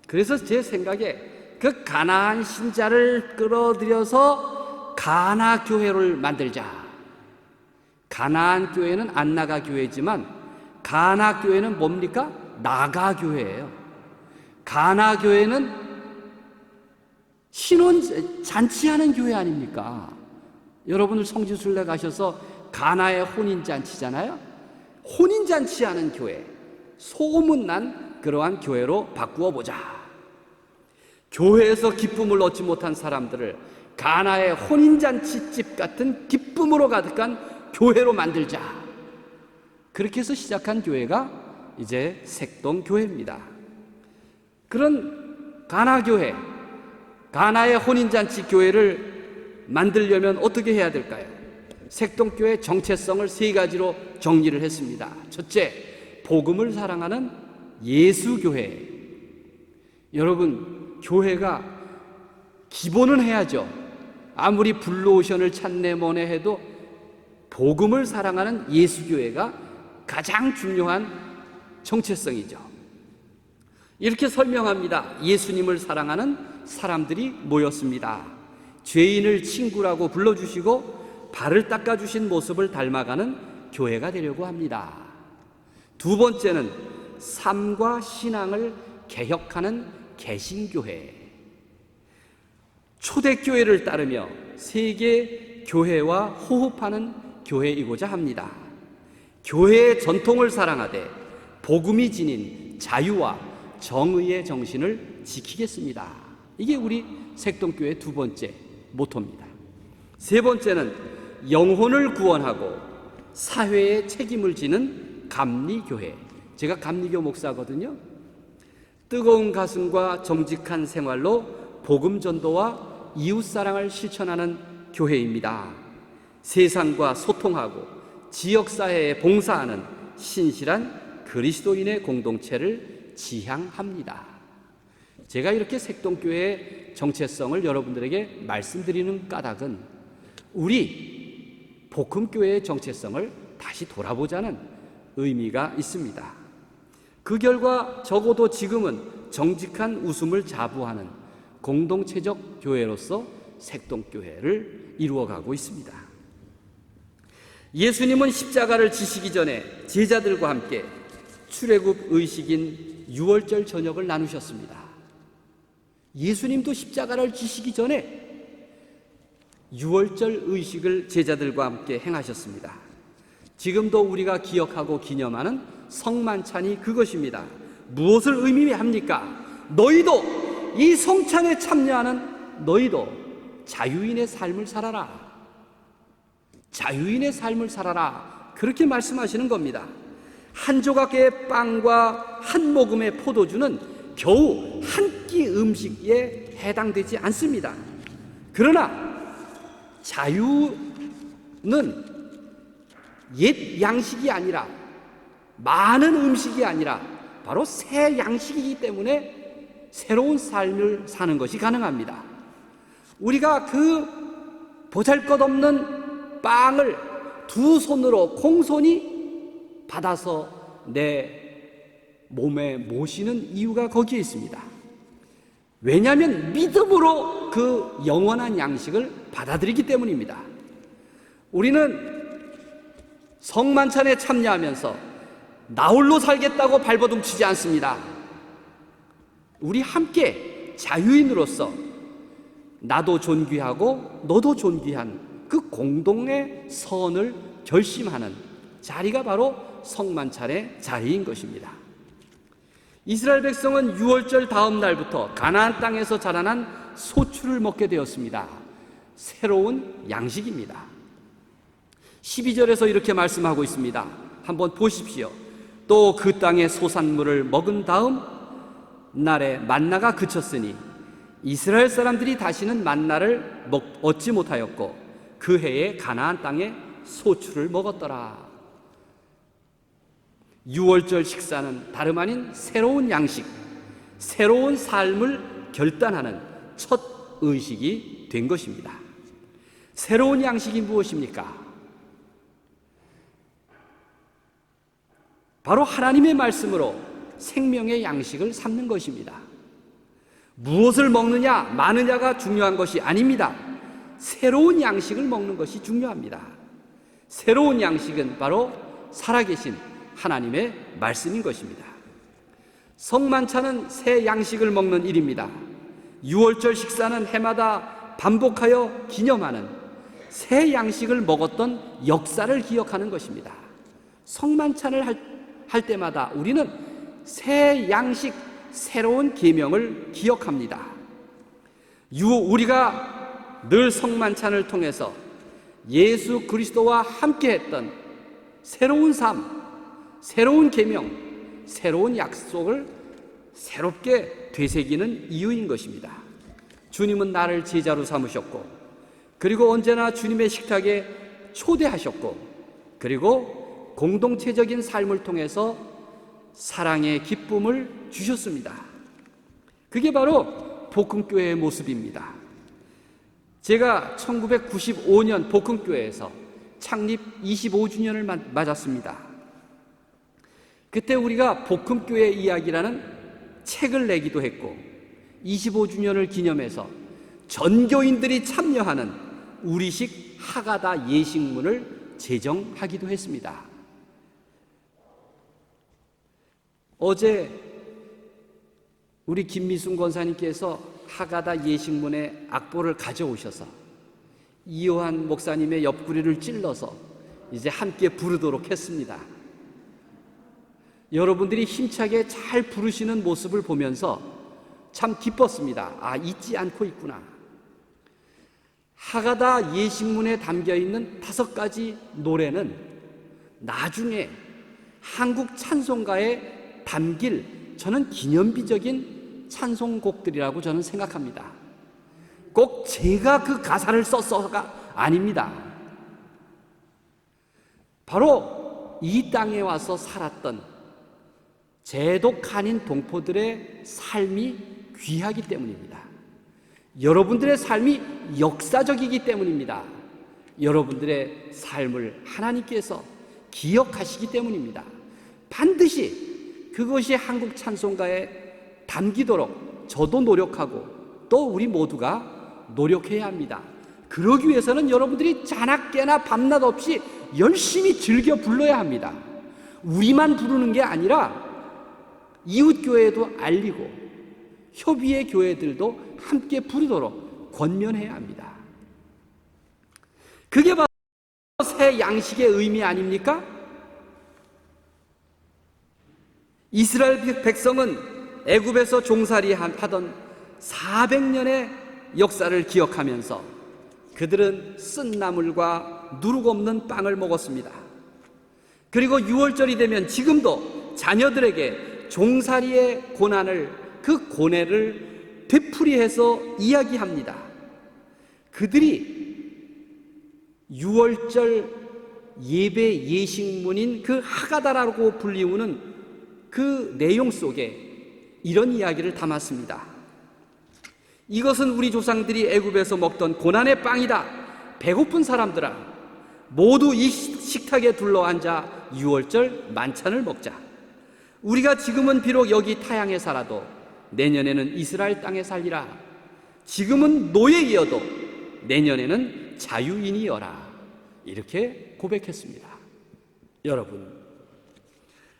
그래서 제 생각에 그 가나안 신자를 끌어들여서 가나 교회를 만들자. 가나안 교회는 안 나가 교회지만 가나 교회는 뭡니까? 나가 교회예요. 가나 교회는 신혼 잔치하는 교회 아닙니까? 여러분들 성지순례 가셔서 가나의 혼인잔치잖아요. 혼인잔치하는 교회, 소문난 그러한 교회로 바꾸어 보자. 교회에서 기쁨을 얻지 못한 사람들을 가나의 혼인잔치집 같은 기쁨으로 가득한 교회로 만들자. 그렇게 해서 시작한 교회가 이제 색동교회입니다. 그런 가나교회, 가나의 혼인잔치 교회를 만들려면 어떻게 해야 될까요? 색동교회 정체성을 세 가지로 정리를 했습니다. 첫째, 복음을 사랑하는 예수교회. 여러분, 교회가 기본은 해야죠. 아무리 블루오션을 찾네 뭐네 해도 복음을 사랑하는 예수교회가 가장 중요한 정체성이죠. 이렇게 설명합니다. 예수님을 사랑하는 사람들이 모였습니다. 죄인을 친구라고 불러주시고 발을 닦아주신 모습을 닮아가는 교회가 되려고 합니다. 두 번째는 삶과 신앙을 개혁하는 개신교회. 초대교회를 따르며 세계 교회와 호흡하는 교회이고자 합니다. 교회의 전통을 사랑하되 복음이 지닌 자유와 정의의 정신을 지키겠습니다. 이게 우리 색동교회의 두 번째 모토입니다. 세 번째는 영혼을 구원하고 사회에 책임을 지는 감리교회. 제가 감리교 목사거든요. 뜨거운 가슴과 정직한 생활로 복음 전도와 이웃사랑을 실천하는 교회입니다. 세상과 소통하고 지역사회에 봉사하는 신실한 그리스도인의 공동체를 지향합니다. 제가 이렇게 색동교회의 정체성을 여러분들에게 말씀드리는 까닭은 우리 복음교회의 정체성을 다시 돌아보자는 의미가 있습니다. 그 결과 적어도 지금은 정직한 웃음을 자부하는 공동체적 교회로서 색동교회를 이루어가고 있습니다. 예수님은 십자가를 지시기 전에 제자들과 함께 출애굽 의식인 유월절 저녁을 나누셨습니다. 예수님도 십자가를 지시기 전에 유월절 의식을 제자들과 함께 행하셨습니다. 지금도 우리가 기억하고 기념하는 성만찬이 그것입니다. 무엇을 의미합니까? 너희도 이 성찬에 참여하는 너희도 자유인의 삶을 살아라. 자유인의 삶을 살아라. 그렇게 말씀하시는 겁니다. 한 조각의 빵과 한 모금의 포도주는 겨우 한 끼 음식에 해당되지 않습니다. 그러나 자유는 옛 양식이 아니라 많은 음식이 아니라 바로 새 양식이기 때문에 새로운 삶을 사는 것이 가능합니다. 우리가 그 보잘것없는 빵을 두 손으로 공손히 받아서 내 몸에 모시는 이유가 거기에 있습니다. 왜냐하면 믿음으로 그 영원한 양식을 받아들이기 때문입니다. 우리는 성만찬에 참여하면서 나 홀로 살겠다고 발버둥치지 않습니다. 우리 함께 자유인으로서 나도 존귀하고 너도 존귀한 그 공동의 선을 결심하는 자리가 바로 성만찬의 자리인 것입니다. 이스라엘 백성은 유월절 다음 날부터 가나안 땅에서 자라난 소출을 먹게 되었습니다. 새로운 양식입니다. 12절에서 이렇게 말씀하고 있습니다. 한번 보십시오. 또 그 땅의 소산물을 먹은 다음 날에 만나가 그쳤으니 이스라엘 사람들이 다시는 만나를 얻지 못하였고 그 해에 가나안 땅에 소출을 먹었더라. 유월절 식사는 다름 아닌 새로운 양식, 새로운 삶을 결단하는 첫 의식이 된 것입니다. 새로운 양식이 무엇입니까? 바로 하나님의 말씀으로 생명의 양식을 삼는 것입니다. 무엇을 먹느냐, 마느냐가 중요한 것이 아닙니다. 새로운 양식을 먹는 것이 중요합니다. 새로운 양식은 바로 살아계신 하나님의 말씀인 것입니다. 성만찬은 새 양식을 먹는 일입니다. 유월절 식사는 해마다 반복하여 기념하는 새 양식을 먹었던 역사를 기억하는 것입니다. 성만찬을 할 때마다 우리는 새 양식, 새로운 계명을 기억합니다. 우리가 늘 성만찬을 통해서 예수 그리스도와 함께했던 새로운 삶, 새로운 계명, 새로운 약속을 새롭게 되새기는 이유인 것입니다. 주님은 나를 제자로 삼으셨고, 그리고 언제나 주님의 식탁에 초대하셨고, 그리고 공동체적인 삶을 통해서 사랑의 기쁨을 주셨습니다. 그게 바로 복음교회의 모습입니다. 제가 1995년 복음교회에서 창립 25주년을 맞았습니다. 그때 우리가 복음교회 이야기라는 책을 내기도 했고 25주년을 기념해서 전교인들이 참여하는 우리식 하가다 예식문을 제정하기도 했습니다. 어제 우리 김미순 권사님께서 하가다 예식문의 악보를 가져오셔서 이요한 목사님의 옆구리를 찔러서 이제 함께 부르도록 했습니다. 여러분들이 힘차게 잘 부르시는 모습을 보면서 참 기뻤습니다. 아, 잊지 않고 있구나. 하가다 예식문에 담겨있는 5가지 노래는 나중에 한국 찬송가에 담길 저는 기념비적인 찬송곡들이라고 저는 생각합니다. 꼭 제가 그 가사를 썼어가 아닙니다. 바로 이 땅에 와서 살았던 제독한인 동포들의 삶이 귀하기 때문입니다. 여러분들의 삶이 역사적이기 때문입니다. 여러분들의 삶을 하나님께서 기억하시기 때문입니다. 반드시 그것이 한국 찬송가에 담기도록 저도 노력하고 또 우리 모두가 노력해야 합니다. 그러기 위해서는 여러분들이 자나깨나 밤낮 없이 열심히 즐겨 불러야 합니다. 우리만 부르는 게 아니라 이웃교회도 알리고 협의의 교회들도 함께 부르도록 권면해야 합니다. 그게 바로 새 양식의 의미 아닙니까? 이스라엘 백성은 애굽에서 종살이 하던 400년의 역사를 기억하면서 그들은 쓴 나물과 누룩 없는 빵을 먹었습니다. 그리고 유월절이 되면 지금도 자녀들에게 종살이의 고난을, 그 고뇌를 되풀이해서 이야기합니다. 그들이 유월절 예배 예식문인 그 하가다라고 불리우는 그 내용 속에 이런 이야기를 담았습니다. 이것은 우리 조상들이 애굽에서 먹던 고난의 빵이다. 배고픈 사람들아, 모두 이 식탁에 둘러앉아 유월절 만찬을 먹자. 우리가 지금은 비록 여기 타향에 살아도 내년에는 이스라엘 땅에 살리라. 지금은 노예이어도 내년에는 자유인이여라. 이렇게 고백했습니다. 여러분,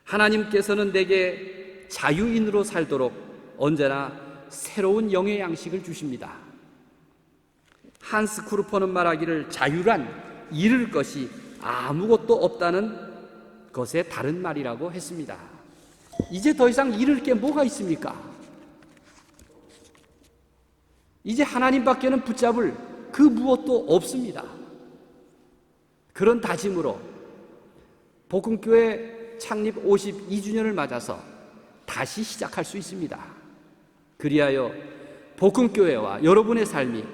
하나님께서는 내게 자유인으로 살도록 언제나 새로운 영의 양식을 주십니다. 한스 쿠르퍼는 말하기를 자유란 잃을 것이 아무것도 없다는 것의 다른 말이라고 했습니다. 이제 더 이상 잃을 게 뭐가 있습니까? 이제 하나님밖에는 붙잡을 그 무엇도 없습니다. 그런 다짐으로 복음교회 창립 52주년을 맞아서 다시 시작할 수 있습니다. 그리하여 복음교회와 여러분의 삶이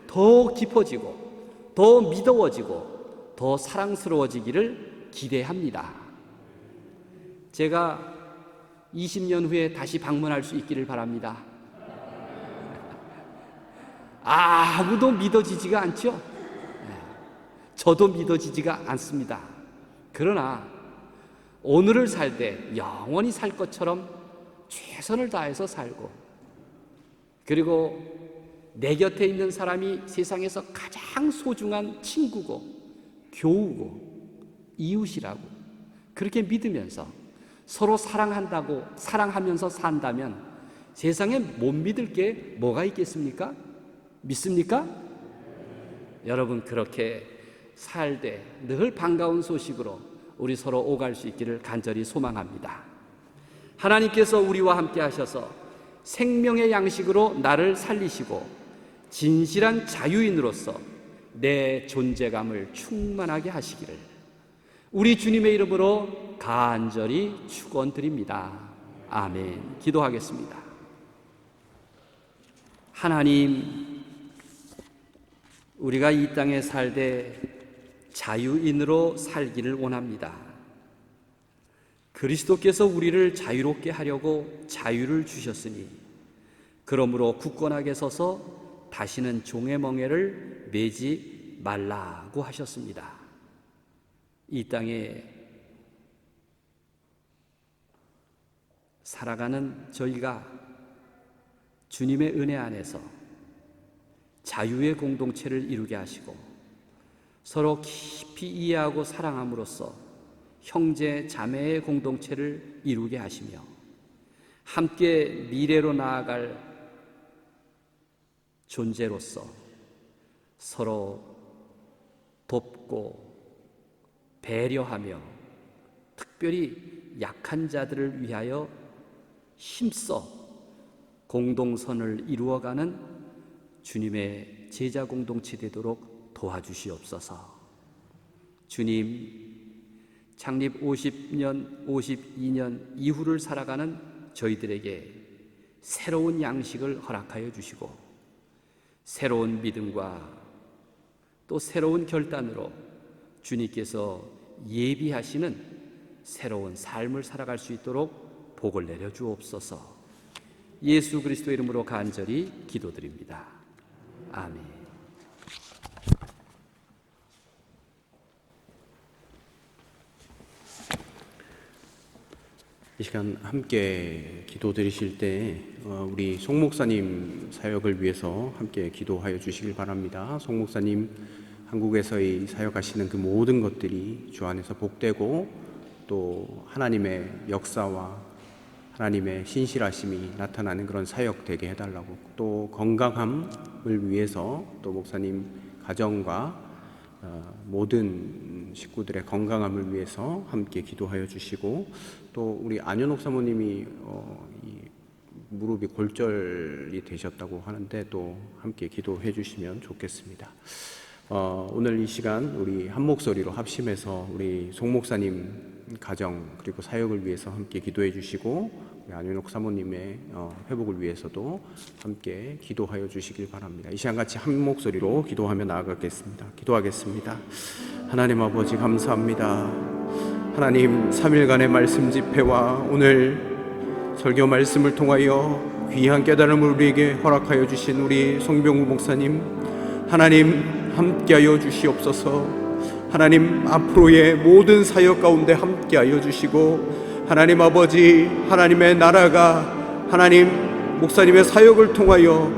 더 깊어지고 더 믿어워지고 더 사랑스러워지기를 기대합니다. 제가 20년 후에 다시 방문할 수 있기를 바랍니다. 아무도 믿어지지가 않죠? 저도 믿어지지가 않습니다. 그러나 오늘을 살 때 영원히 살 것처럼 최선을 다해서 살고, 그리고 내 곁에 있는 사람이 세상에서 가장 소중한 친구고 교우고 이웃이라고 그렇게 믿으면서 서로 사랑한다고 사랑하면서 산다면 세상에 못 믿을 게 뭐가 있겠습니까? 믿습니까? 여러분, 그렇게 살되 늘 반가운 소식으로 우리 서로 오갈 수 있기를 간절히 소망합니다. 하나님께서 우리와 함께 하셔서 생명의 양식으로 나를 살리시고 진실한 자유인으로서 내 존재감을 충만하게 하시기를 우리 주님의 이름으로 간절히 축원드립니다. 아멘. 기도하겠습니다. 하나님, 우리가 이 땅에 살되 자유인으로 살기를 원합니다. 그리스도께서 우리를 자유롭게 하려고 자유를 주셨으니 그러므로 굳건하게 서서 다시는 종의 멍에를 매지 말라고 하셨습니다. 이 땅에 살아가는 저희가 주님의 은혜 안에서 자유의 공동체를 이루게 하시고 서로 깊이 이해하고 사랑함으로써 형제 자매의 공동체를 이루게 하시며 함께 미래로 나아갈 존재로서 서로 돕고 배려하며 특별히 약한 자들을 위하여 힘써 공동선을 이루어가는 주님의 제자 공동체 되도록 도와주시옵소서. 주님, 창립 50년, 52년 이후를 살아가는 저희들에게 새로운 양식을 허락하여 주시고 새로운 믿음과 또 새로운 결단으로 주님께서 예비하시는 새로운 삶을 살아갈 수 있도록 복을 내려 주옵소서. 예수 그리스도 이름으로 간절히 기도드립니다. 아멘. 이 시간 함께 기도드리실 때 우리 송 목사님 사역을 위해서 함께 기도하여 주시길 바랍니다. 송 목사님 한국에서의 사역하시는 그 모든 것들이 주 안에서 복되고 또 하나님의 역사와 하나님의 신실하심이 나타나는 그런 사역 되게 해달라고, 또 건강함을 위해서 또 목사님 가정과 모든 식구들의 건강함을 위해서 함께 기도하여 주시고, 또 우리 안현옥 사모님이 이 무릎이 골절이 되셨다고 하는데 또 함께 기도해 주시면 좋겠습니다. 오늘 이 시간 우리 한 목소리로 합심해서 우리 송 목사님 가정 그리고 사역을 위해서 함께 기도해 주시고 우리 안윤옥 사모님의 회복을 위해서도 함께 기도하여 주시길 바랍니다. 이 시간 같이 한 목소리로 기도하며 나아가겠습니다. 기도하겠습니다. 하나님 아버지 감사합니다. 하나님 3일간의 말씀 집회와 오늘 설교 말씀을 통하여 귀한 깨달음을 우리에게 허락하여 주신 우리 송병우 목사님, 하나님 함께하여 주시옵소서. 하나님 앞으로의 모든 사역 가운데 함께하여 주시고, 하나님 아버지, 하나님의 나라가 하나님 목사님의 사역을 통하여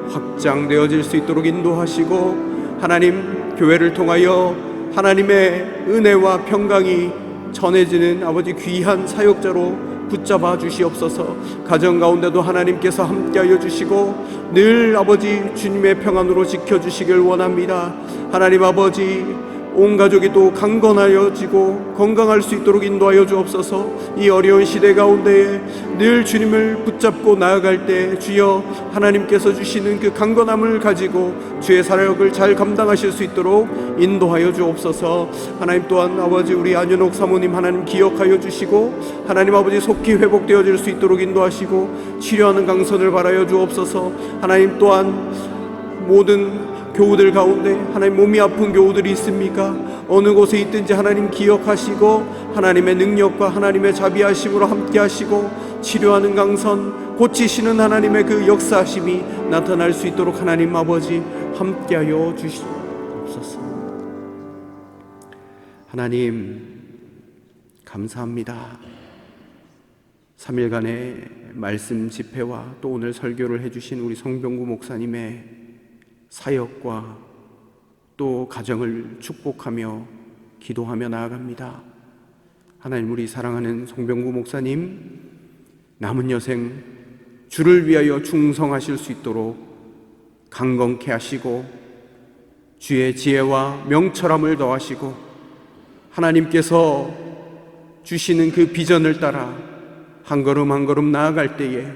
확장되어질 수 있도록 인도하시고, 하나님 교회를 통하여 하나님의 은혜와 평강이 전해지는 아버지 귀한 사역자로 붙잡아 주시옵소서. 가정 가운데도 하나님께서 함께하여 주시고 늘 아버지 주님의 평안으로 지켜주시길 원합니다. 하나님 아버지, 온 가족이 또 강건하여지고 건강할 수 있도록 인도하여 주옵소서. 이 어려운 시대 가운데에 늘 주님을 붙잡고 나아갈 때 주여 하나님께서 주시는 그 강건함을 가지고 주의 사역을 잘 감당하실 수 있도록 인도하여 주옵소서. 하나님 또한 아버지 우리 안윤옥 사모님 하나님 기억하여 주시고, 하나님 아버지 속히 회복되어질 수 있도록 인도하시고 치료하는 강선을 바라여 주옵소서. 하나님 또한 모든 교우들 가운데 하나님 몸이 아픈 교우들이 있습니까? 어느 곳에 있든지 하나님 기억하시고 하나님의 능력과 하나님의 자비하심으로 함께 하시고 치료하는 강선, 고치시는 하나님의 그 역사하심이 나타날 수 있도록 하나님 아버지 함께하여 주시옵소서. 하나님 감사합니다. 3일간의 말씀 집회와 또 오늘 설교를 해주신 우리 성병구 목사님의 사역과 또 가정을 축복하며 기도하며 나아갑니다. 하나님, 우리 사랑하는 성병구 목사님 남은 여생 주를 위하여 충성하실 수 있도록 강건케 하시고 주의 지혜와 명철함을 더하시고 하나님께서 주시는 그 비전을 따라 한 걸음 한 걸음 나아갈 때에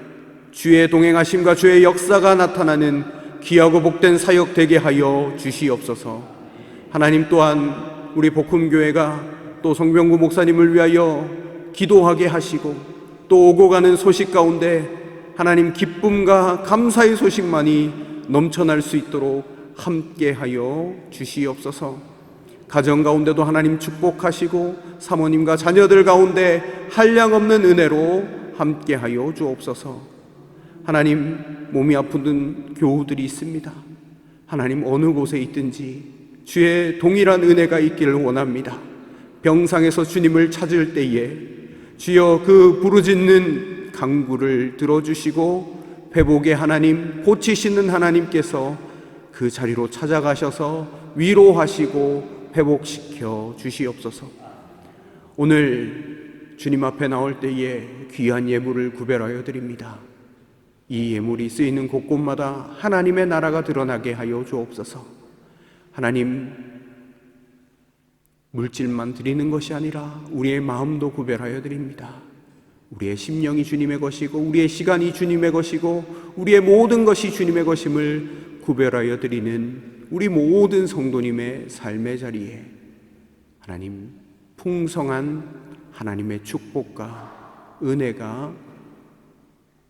주의 동행하심과 주의 역사가 나타나는 귀하고 복된 사역 되게 하여 주시옵소서. 하나님 또한 우리 복음교회가 또 성병구 목사님을 위하여 기도하게 하시고 또 오고 가는 소식 가운데 하나님 기쁨과 감사의 소식만이 넘쳐날 수 있도록 함께하여 주시옵소서. 가정 가운데도 하나님 축복하시고 사모님과 자녀들 가운데 한량없는 은혜로 함께하여 주옵소서. 하나님, 몸이 아픈 교우들이 있습니다. 하나님, 어느 곳에 있든지 주의 동일한 은혜가 있기를 원합니다. 병상에서 주님을 찾을 때에 주여 그 부르짖는 간구를 들어주시고 회복의 하나님, 고치시는 하나님께서 그 자리로 찾아가셔서 위로하시고 회복시켜 주시옵소서. 오늘 주님 앞에 나올 때에 귀한 예물을 구별하여 드립니다. 이 예물이 쓰이는 곳곳마다 하나님의 나라가 드러나게 하여 주옵소서. 하나님, 물질만 드리는 것이 아니라 우리의 마음도 구별하여 드립니다. 우리의 심령이 주님의 것이고 우리의 시간이 주님의 것이고 우리의 모든 것이 주님의 것임을 구별하여 드리는 우리 모든 성도님의 삶의 자리에 하나님 풍성한 하나님의 축복과 은혜가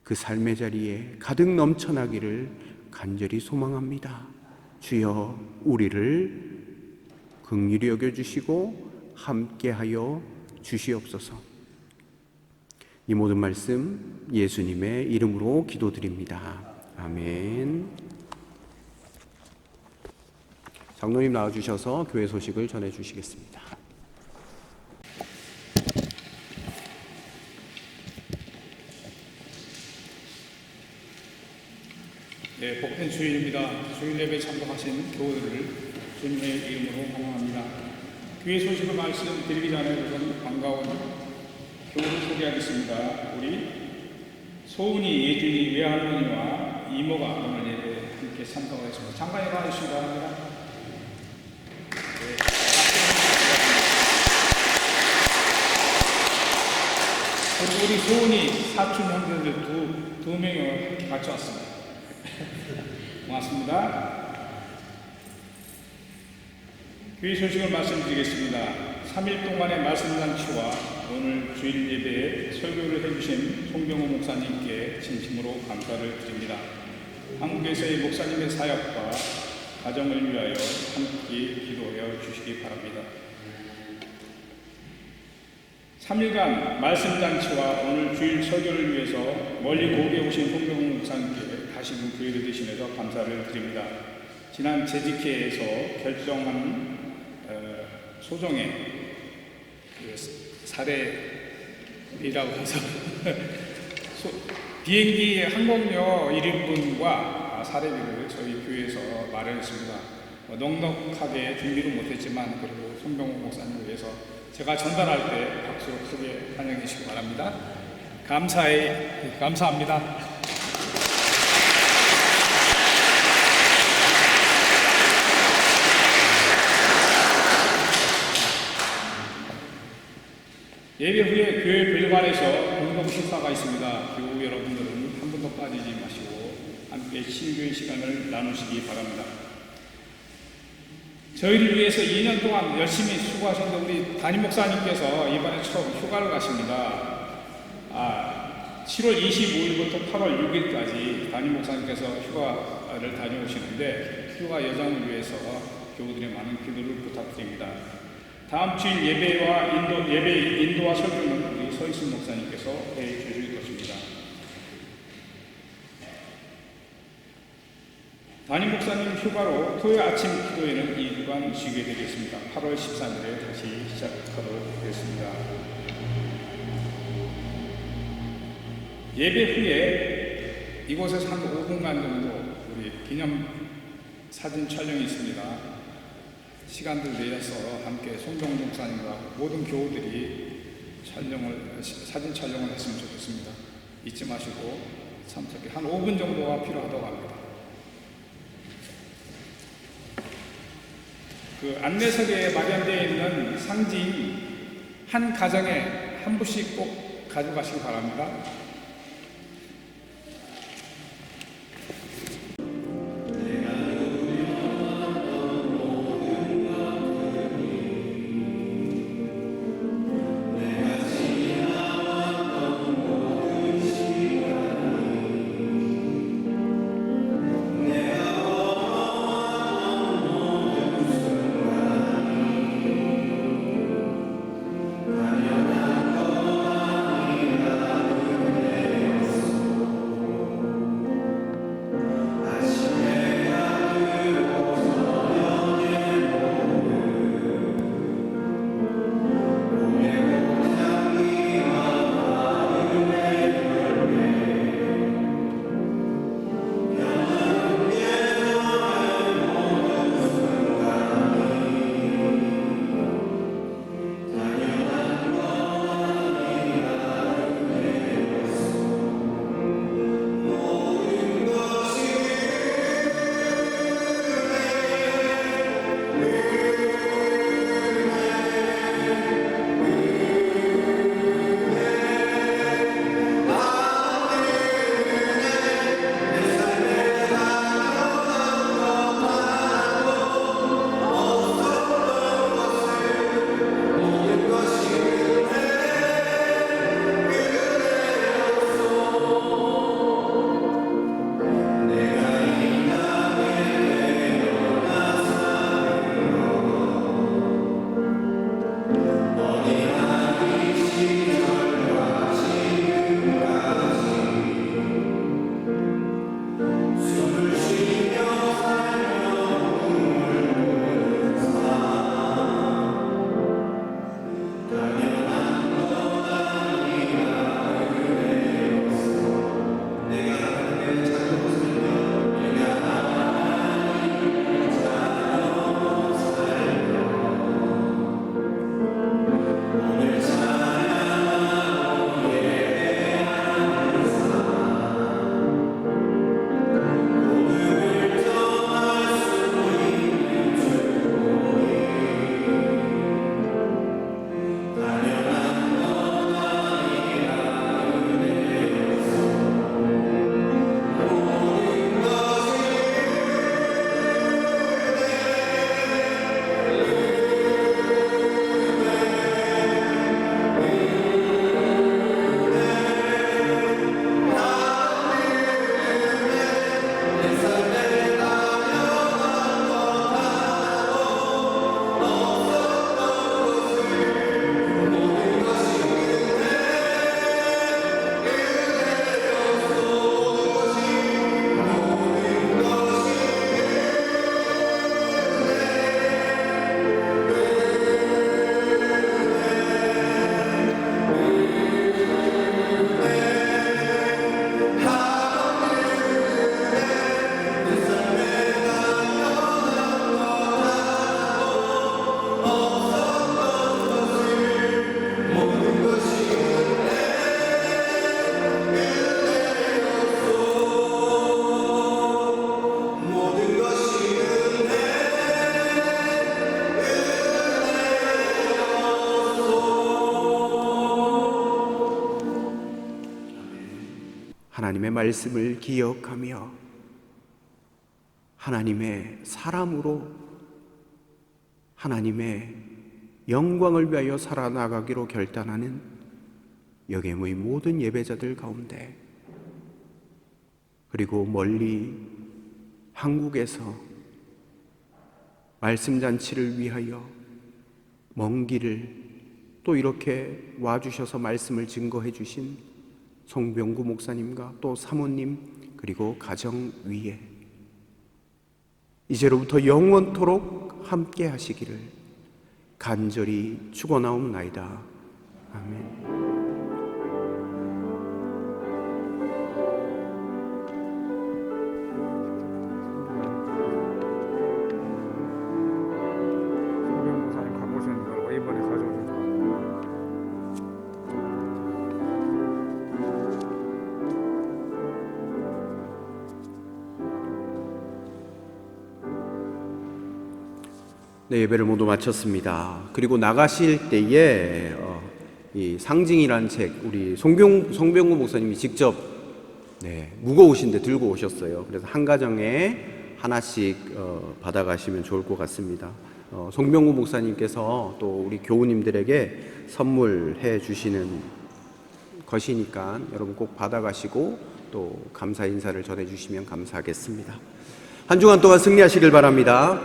그 삶의 자리에 가득 넘쳐나기를 간절히 소망합니다. 주여 우리를 긍휼히 여겨주시고 함께하여 주시옵소서. 이 모든 말씀 예수님의 이름으로 기도드립니다. 아멘. 장로님 나와주셔서 교회 소식을 전해주시겠습니다. 네, 복된 주일입니다. 주일 예배에 참석하신 교우들을 주님의 이름으로 환영합니다. 교회 소식을 말씀드리기 전에 우선 반가운 교우를 소개하겠습니다. 우리 소은이, 예준이 외할머니와 이모가 오늘 예배에 함께 참석하겠습니다. 잠깐 일어나주시기 바랍니다. 네. 우리 소은이 사촌 형제들 두 명을 같이 왔습니다. 고맙습니다. 교회 소식을 말씀드리겠습니다. 3일 동안의 말씀잔치와 오늘 주일 예배에 설교를 해주신 송병호 목사님께 진심으로 감사를 드립니다. 한국에서의 목사님의 사역과 가정을 위하여 함께 기도하여 주시기 바랍니다. 3일간 말씀잔치와 오늘 주일 설교를 위해서 멀리 고개 오신 송병호 목사님께 다시금 교회를 드시면서 감사를 드립니다. 지난 재직회에서 결정한 소정의 그 사례비라고 해서 비행기 항공료 1인분과 사례비를 저희 교회에서 마련했습니다. 넉넉하게 준비를 못했지만 그리고 송병호 목사님을 위해서 제가 전달할 때 박수로 크게 환영해 주시기 바랍니다. 감사합니다. 예배 후에 교회 별관에서 공동 식사가 있습니다. 교우 여러분들은 한 분도 빠지지 마시고 함께 신교의 시간을 나누시기 바랍니다. 저희를 위해서 2년 동안 열심히 수고하셨는데 우리 담임 목사님께서 이번에 처음 휴가를 가십니다. 7월 25일부터 8월 6일까지 담임 목사님께서 휴가를 다녀오시는데 휴가 여정을 위해서 교우들의 많은 기도를 부탁드립니다. 다음 주일 예배 인도와 설교는 우리 서희순 목사님께서 해 주실 것입니다. 담임 목사님 휴가로 토요일 아침 기도회는 2주간 쉬게 되겠습니다. 8월 13일에 다시 시작하도록 하겠습니다. 예배 후에 이곳에서 한 5분간 정도 우리 기념 사진 촬영이 있습니다. 시간들 내서 함께 송병호 목사님과 모든 교우들이 사진 촬영을 했으면 좋겠습니다. 잊지 마시고 참석해 한 5분 정도가 필요하다고 합니다. 그 안내석에 마련되어 있는 상징 한 가정에 한 부씩 꼭 가져가시기 바랍니다. 하나님의 말씀을 기억하며 하나님의 사람으로 하나님의 영광을 위하여 살아나가기로 결단하는 여개모의 모든 예배자들 가운데, 그리고 멀리 한국에서 말씀잔치를 위하여 먼 길을 또 이렇게 와주셔서 말씀을 증거해 주신 송병구 목사님과 또 사모님, 그리고 가정 위에 이제로부터 영원토록 함께 하시기를 간절히 축원하옵나이다. 아멘. 목사님 갖고 오시는 걸 이번에 가져오신 거. 네, 예배를 모두 마쳤습니다. 그리고 나가실 때에 이 상징이라는 책 우리 송병구 목사님이 직접 무거우신데 들고 오셨어요. 그래서 한 가정에 하나씩 받아가시면 좋을 것 같습니다. 송병구 목사님께서 또 우리 교우님들에게 선물해 주시는 것이니까 여러분 꼭 받아가시고 또 감사 인사를 전해 주시면 감사하겠습니다. 한 주간 동안 승리하시길 바랍니다.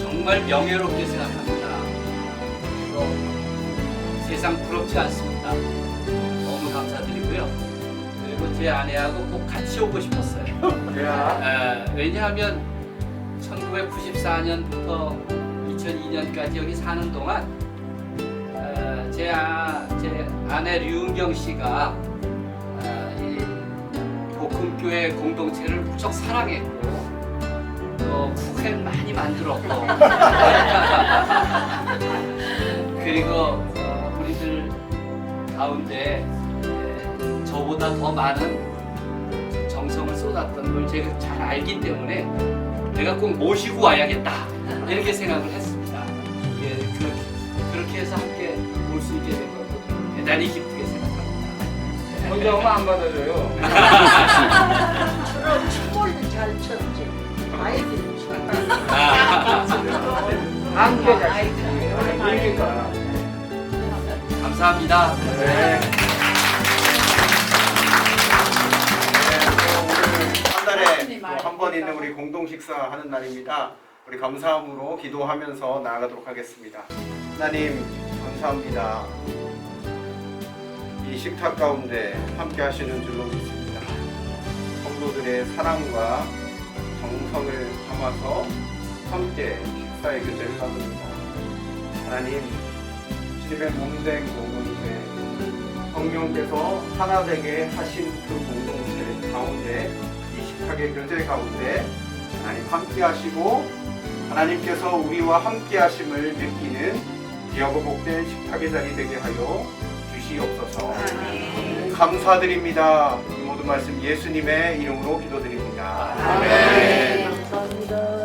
정말 명예롭게 생각합니다. 그리고 세상 부럽지 않습니다. 너무 감사드리고요. 그리고 제 아내하고 꼭 같이 오고 싶었어요. 왜냐하면 1994년부터 2002년까지 여기 사는 동안 제 아내 류은경 씨가 이 복음교회 공동체를 무척 사랑했고 또 국회를 많이 만들었고 그리고 우리들 가운데 저보다 더 많은 정성을 쏟았던 걸 제가 잘 알기 때문에 내가 꼭 모시고 와야겠다 이렇게 생각을 했습니다. 그렇게 해서 함께 올 수 있게 된 것도 대단히 기쁘게 생각합니다. 혼자 오면 안 받아줘요. 그럼 춤을 잘 췄지. 아이들이 함께 잘 그러니까. 감사합니다. 네. 한 달에 한 번 있는 우리 공동 식사하는 날입니다. 우리 감사함으로 기도하면서 나아가도록 하겠습니다. 하나님 감사합니다. 이 식탁 가운데 함께 하시는 줄로 믿습니다. 성도들의 사랑과 정성을 담아서 함께 식사의 교제를 나눕니다. 하나님, 주님의 몸된 공동체, 성령께서 하나 되게 하신 그 공동체 가운데, 이 식탁의 교제 가운데 하나님 함께 하시고 하나님께서 우리와 함께 하심을 느끼는 귀하고 복된 식탁의 자리 되게 하여 주시옵소서. 감사드립니다. 이 모든 말씀 예수님의 이름으로 기도드립니다. 아멘. 감사합니다.